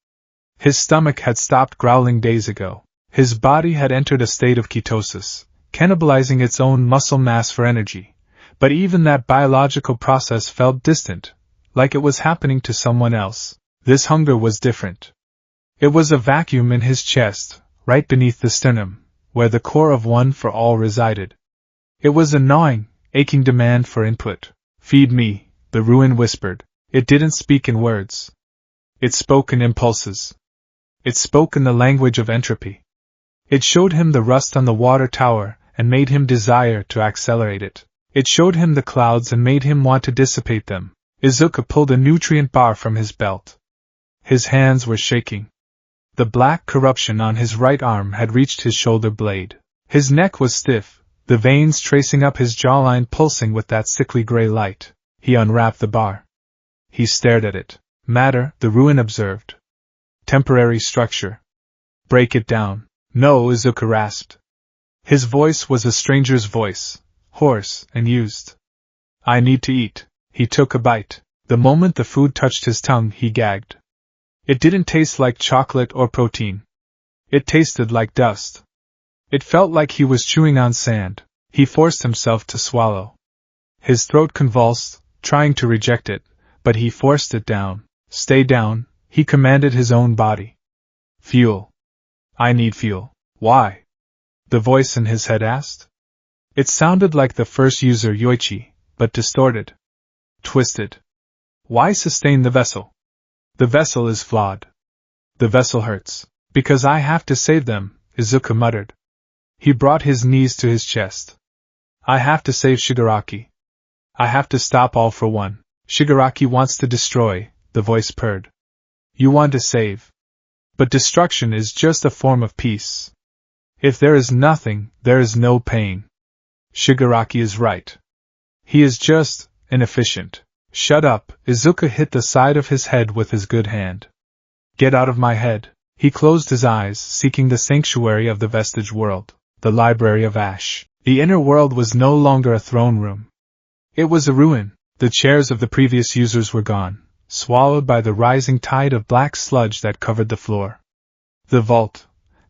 His stomach had stopped growling days ago. His body had entered a state of ketosis, cannibalizing its own muscle mass for energy. But even that biological process felt distant, like it was happening to someone else. This hunger was different. It was a vacuum in his chest, right beneath the sternum, where the core of One for All resided. It was a gnawing, aching demand for input. Feed me, the ruin whispered. It didn't speak in words. It spoke in impulses. It spoke in the language of entropy. It showed him the rust on the water tower and made him desire to accelerate it. It showed him the clouds and made him want to dissipate them. Izuku pulled a nutrient bar from his belt. His hands were shaking. The black corruption on his right arm had reached his shoulder blade. His neck was stiff, the veins tracing up his jawline pulsing with that sickly gray light. He unwrapped the bar. He stared at it. Matter, the ruin observed. Temporary structure. Break it down. No, Izuku rasped. His voice was a stranger's voice, hoarse and used. I need to eat. He took a bite. The moment the food touched his tongue, he gagged. It didn't taste like chocolate or protein. It tasted like dust. It felt like he was chewing on sand. He forced himself to swallow. His throat convulsed, trying to reject it, but he forced it down. Stay down, he commanded his own body. Fuel. I need fuel. Why? The voice in his head asked. It sounded like the first user Yoichi, but distorted. Twisted. Why sustain the vessel? The vessel is flawed. The vessel hurts. Because I have to save them, Izuku muttered. He brought his knees to his chest. I have to save Shigaraki. I have to stop All for One. Shigaraki wants to destroy, the voice purred. You want to save. But destruction is just a form of peace. If there is nothing, there is no pain. Shigaraki is right. He is just inefficient. Shut up, Izuku hit the side of his head with his good hand. Get out of my head. He closed his eyes, seeking the sanctuary of the vestige world, the library of ash. The inner world was no longer a throne room. It was a ruin. The chairs of the previous users were gone, swallowed by the rising tide of black sludge that covered the floor. The vault,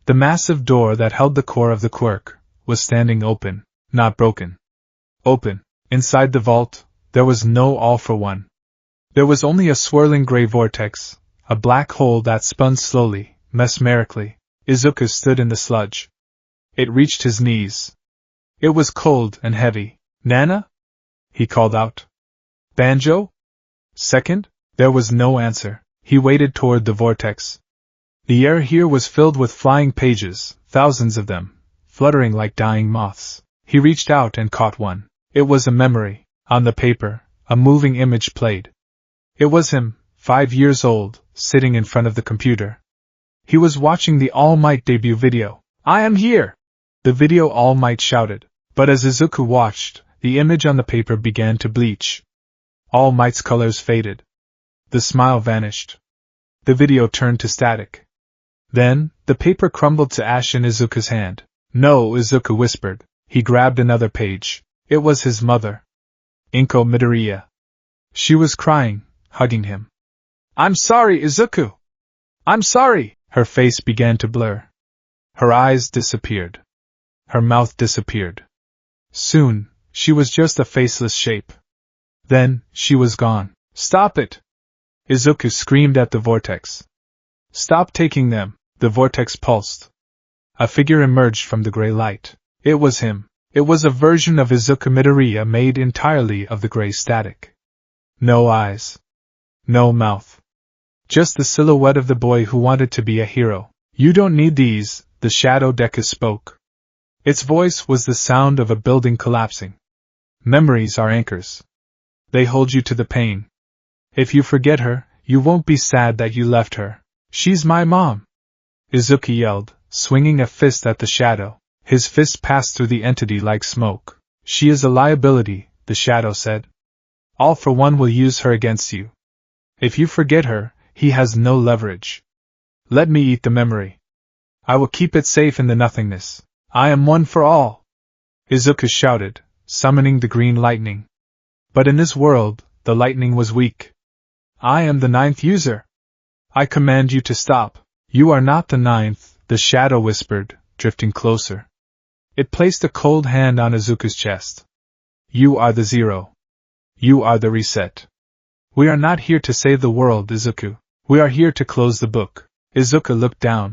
the massive door that held the core of the quirk, was standing open, not broken. Open. Inside the vault, there was no all for one. There was only a swirling gray vortex, a black hole that spun slowly, mesmerically. Izuku stood in the sludge. It reached his knees. It was cold and heavy. "Nana?" he called out. "Banjo?" "Second?" There was no answer. He waded toward the vortex. The air here was filled with flying pages, thousands of them, fluttering like dying moths. He reached out and caught one. It was a memory. On the paper, a moving image played. It was him, 5 years old, sitting in front of the computer. He was watching the All Might debut video. "I am here!" The video All Might shouted. But as Izuku watched, the image on the paper began to bleach. All Might's colors faded. The smile vanished. The video turned to static. Then, the paper crumbled to ash in Izuku's hand. "No," Izuku whispered. He grabbed another page. It was his mother. Inko Midoriya. She was crying, hugging him. "I'm sorry, Izuku! I'm sorry!" Her face began to blur. Her eyes disappeared. Her mouth disappeared. Soon, she was just a faceless shape. Then, she was gone. "Stop it!" Izuku screamed at the vortex. "Stop taking them!" The vortex pulsed. A figure emerged from the gray light. It was him. It was a version of Izuku Midoriya made entirely of the gray static. No eyes. No mouth. Just the silhouette of the boy who wanted to be a hero. "You don't need these," the shadow Deku spoke. Its voice was the sound of a building collapsing. "Memories are anchors. They hold you to the pain. If you forget her, you won't be sad that you left her. She's my mom!" Izuku yelled, swinging a fist at the shadow. His fist passed through the entity like smoke. "She is a liability," the shadow said. "All for One will use her against you. If you forget her, he has no leverage. Let me eat the memory. I will keep it safe in the nothingness. I am one for all!" Izuku shouted, summoning the green lightning. But in this world, the lightning was weak. "I am the 9th user. I command you to stop." "You are not the 9th, the shadow whispered, drifting closer. It placed a cold hand on Izuku's chest. "You are the 0. You are the reset. We are not here to save the world, Izuku. We are here to close the book." Izuku looked down.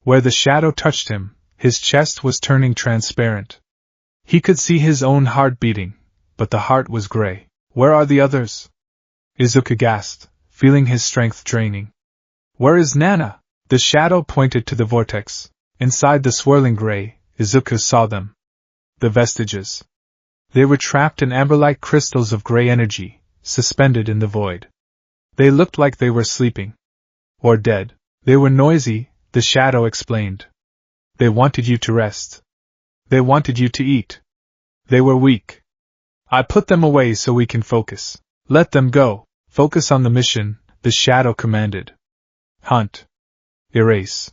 Where the shadow touched him, his chest was turning transparent. He could see his own heart beating, but the heart was gray. "Where are the others?" Izuku gasped, feeling his strength draining. "Where is Nana?" The shadow pointed to the vortex. Inside the swirling gray, Izuku saw them. The vestiges. They were trapped in amber-like crystals of gray energy, suspended in the void. They looked like they were sleeping. Or dead. "They were noisy," the shadow explained. "They wanted you to rest. They wanted you to eat. They were weak. I put them away so we can focus." "Let them go. Focus on the mission," the shadow commanded. "Hunt. Erase.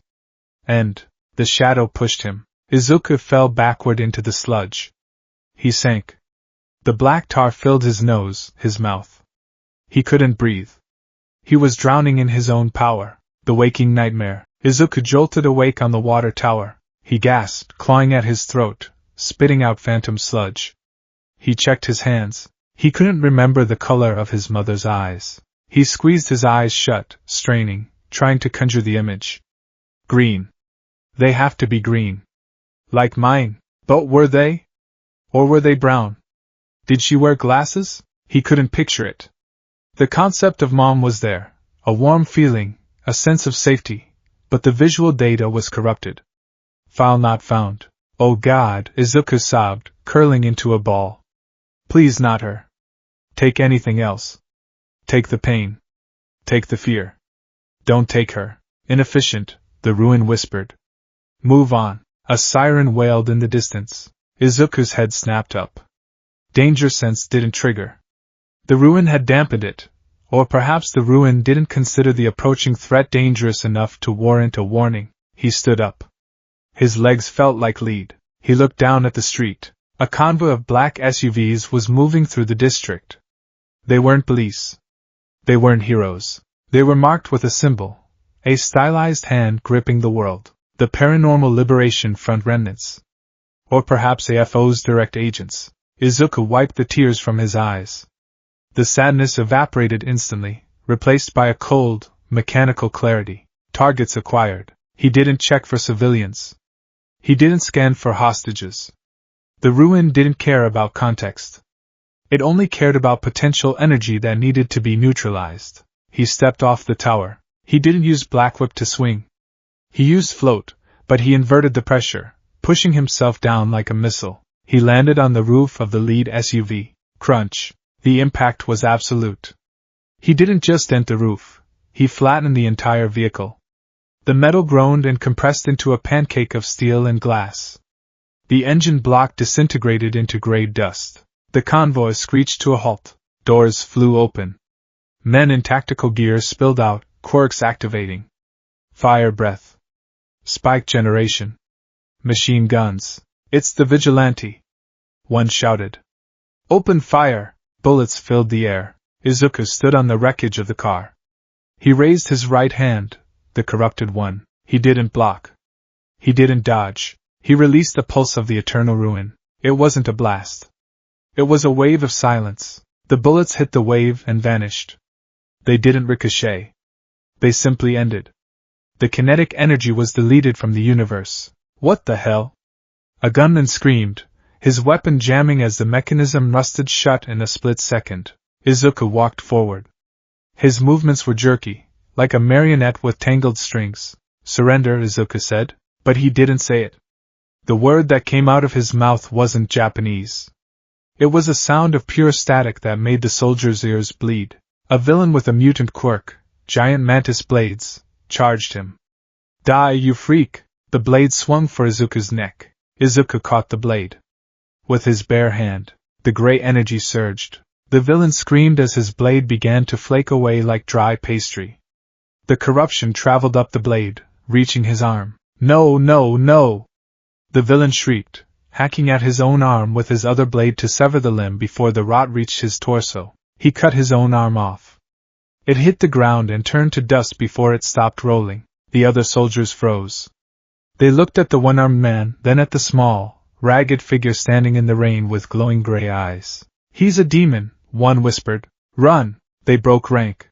End." The shadow pushed him. Izuku fell backward into the sludge. He sank. The black tar filled his nose, his mouth. He couldn't breathe. He was drowning in his own power. The waking nightmare. Izuku jolted awake on the water tower. He gasped, clawing at his throat, spitting out phantom sludge. He checked his hands. He couldn't remember the color of his mother's eyes. He squeezed his eyes shut, straining, trying to conjure the image. Green. They have to be green. Like mine. But were they? Or were they brown? Did she wear glasses? He couldn't picture it. The concept of mom was there, a warm feeling, a sense of safety, but the visual data was corrupted. File not found. "Oh God," Izuku sobbed, curling into a ball. "Please not her. Take anything else. Take the pain. Take the fear. Don't take her." "Inefficient," the ruin whispered. "Move on." A siren wailed in the distance. Izuku's head snapped up. Danger sense didn't trigger. The ruin had dampened it. Or perhaps the ruin didn't consider the approaching threat dangerous enough to warrant a warning. He stood up. His legs felt like lead. He looked down at the street. A convoy of black SUVs was moving through the district. They weren't police. They weren't heroes. They were marked with a symbol, a stylized hand gripping the world, the Paranormal Liberation Front remnants. Or perhaps AFO's direct agents. Izuku wiped the tears from his eyes. The sadness evaporated instantly, replaced by a cold, mechanical clarity. Targets acquired. He didn't check for civilians. He didn't scan for hostages. The ruin didn't care about context. It only cared about potential energy that needed to be neutralized. He stepped off the tower. He didn't use Black Whip to swing. He used float, but he inverted the pressure, pushing himself down like a missile. He landed on the roof of the lead SUV. Crunch. The impact was absolute. He didn't just dent the roof. He flattened the entire vehicle. The metal groaned and compressed into a pancake of steel and glass. The engine block disintegrated into gray dust. The convoy screeched to a halt. Doors flew open. Men in tactical gear spilled out, quirks activating. Fire breath. Spike generation. Machine guns. It's the vigilante. One shouted. Open fire! Bullets filled the air. Izuku stood on the wreckage of the car. He raised his right hand, the corrupted one. He didn't block. He didn't dodge. He released the pulse of the eternal ruin. It wasn't a blast. It was a wave of silence. The bullets hit the wave and vanished. They didn't ricochet. They simply ended. The kinetic energy was deleted from the universe. What the hell? A gunman screamed, his weapon jamming as the mechanism rusted shut in a split second. Izuku walked forward. His movements were jerky, like a marionette with tangled strings. Surrender, Izuku said, but he didn't say it. The word that came out of his mouth wasn't Japanese. It was a sound of pure static that made the soldiers' ears bleed. A villain with a mutant quirk, giant mantis blades, charged him. Die, you freak! The blade swung for Izuku's neck. Izuku caught the blade. With his bare hand, the gray energy surged. The villain screamed as his blade began to flake away like dry pastry. The corruption traveled up the blade, reaching his arm. No, no, no! The villain shrieked, hacking at his own arm with his other blade to sever the limb before the rot reached his torso. He cut his own arm off. It hit the ground and turned to dust before it stopped rolling. The other soldiers froze. They looked at the one-armed man, then at the small, ragged figure standing in the rain with glowing gray eyes. He's a demon, one whispered. Run! They broke rank.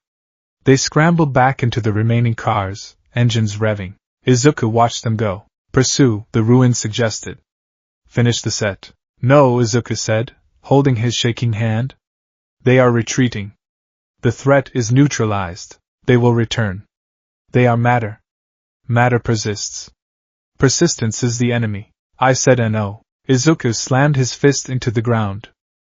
They scrambled back into the remaining cars, engines revving. Izuku watched them go. Pursue, the ruin suggested. Finish the set. No, Izuku said, holding his shaking hand. They are retreating. The threat is neutralized. They will return. They are matter. Matter persists. Persistence is the enemy. I said no. Izuku slammed his fist into the ground.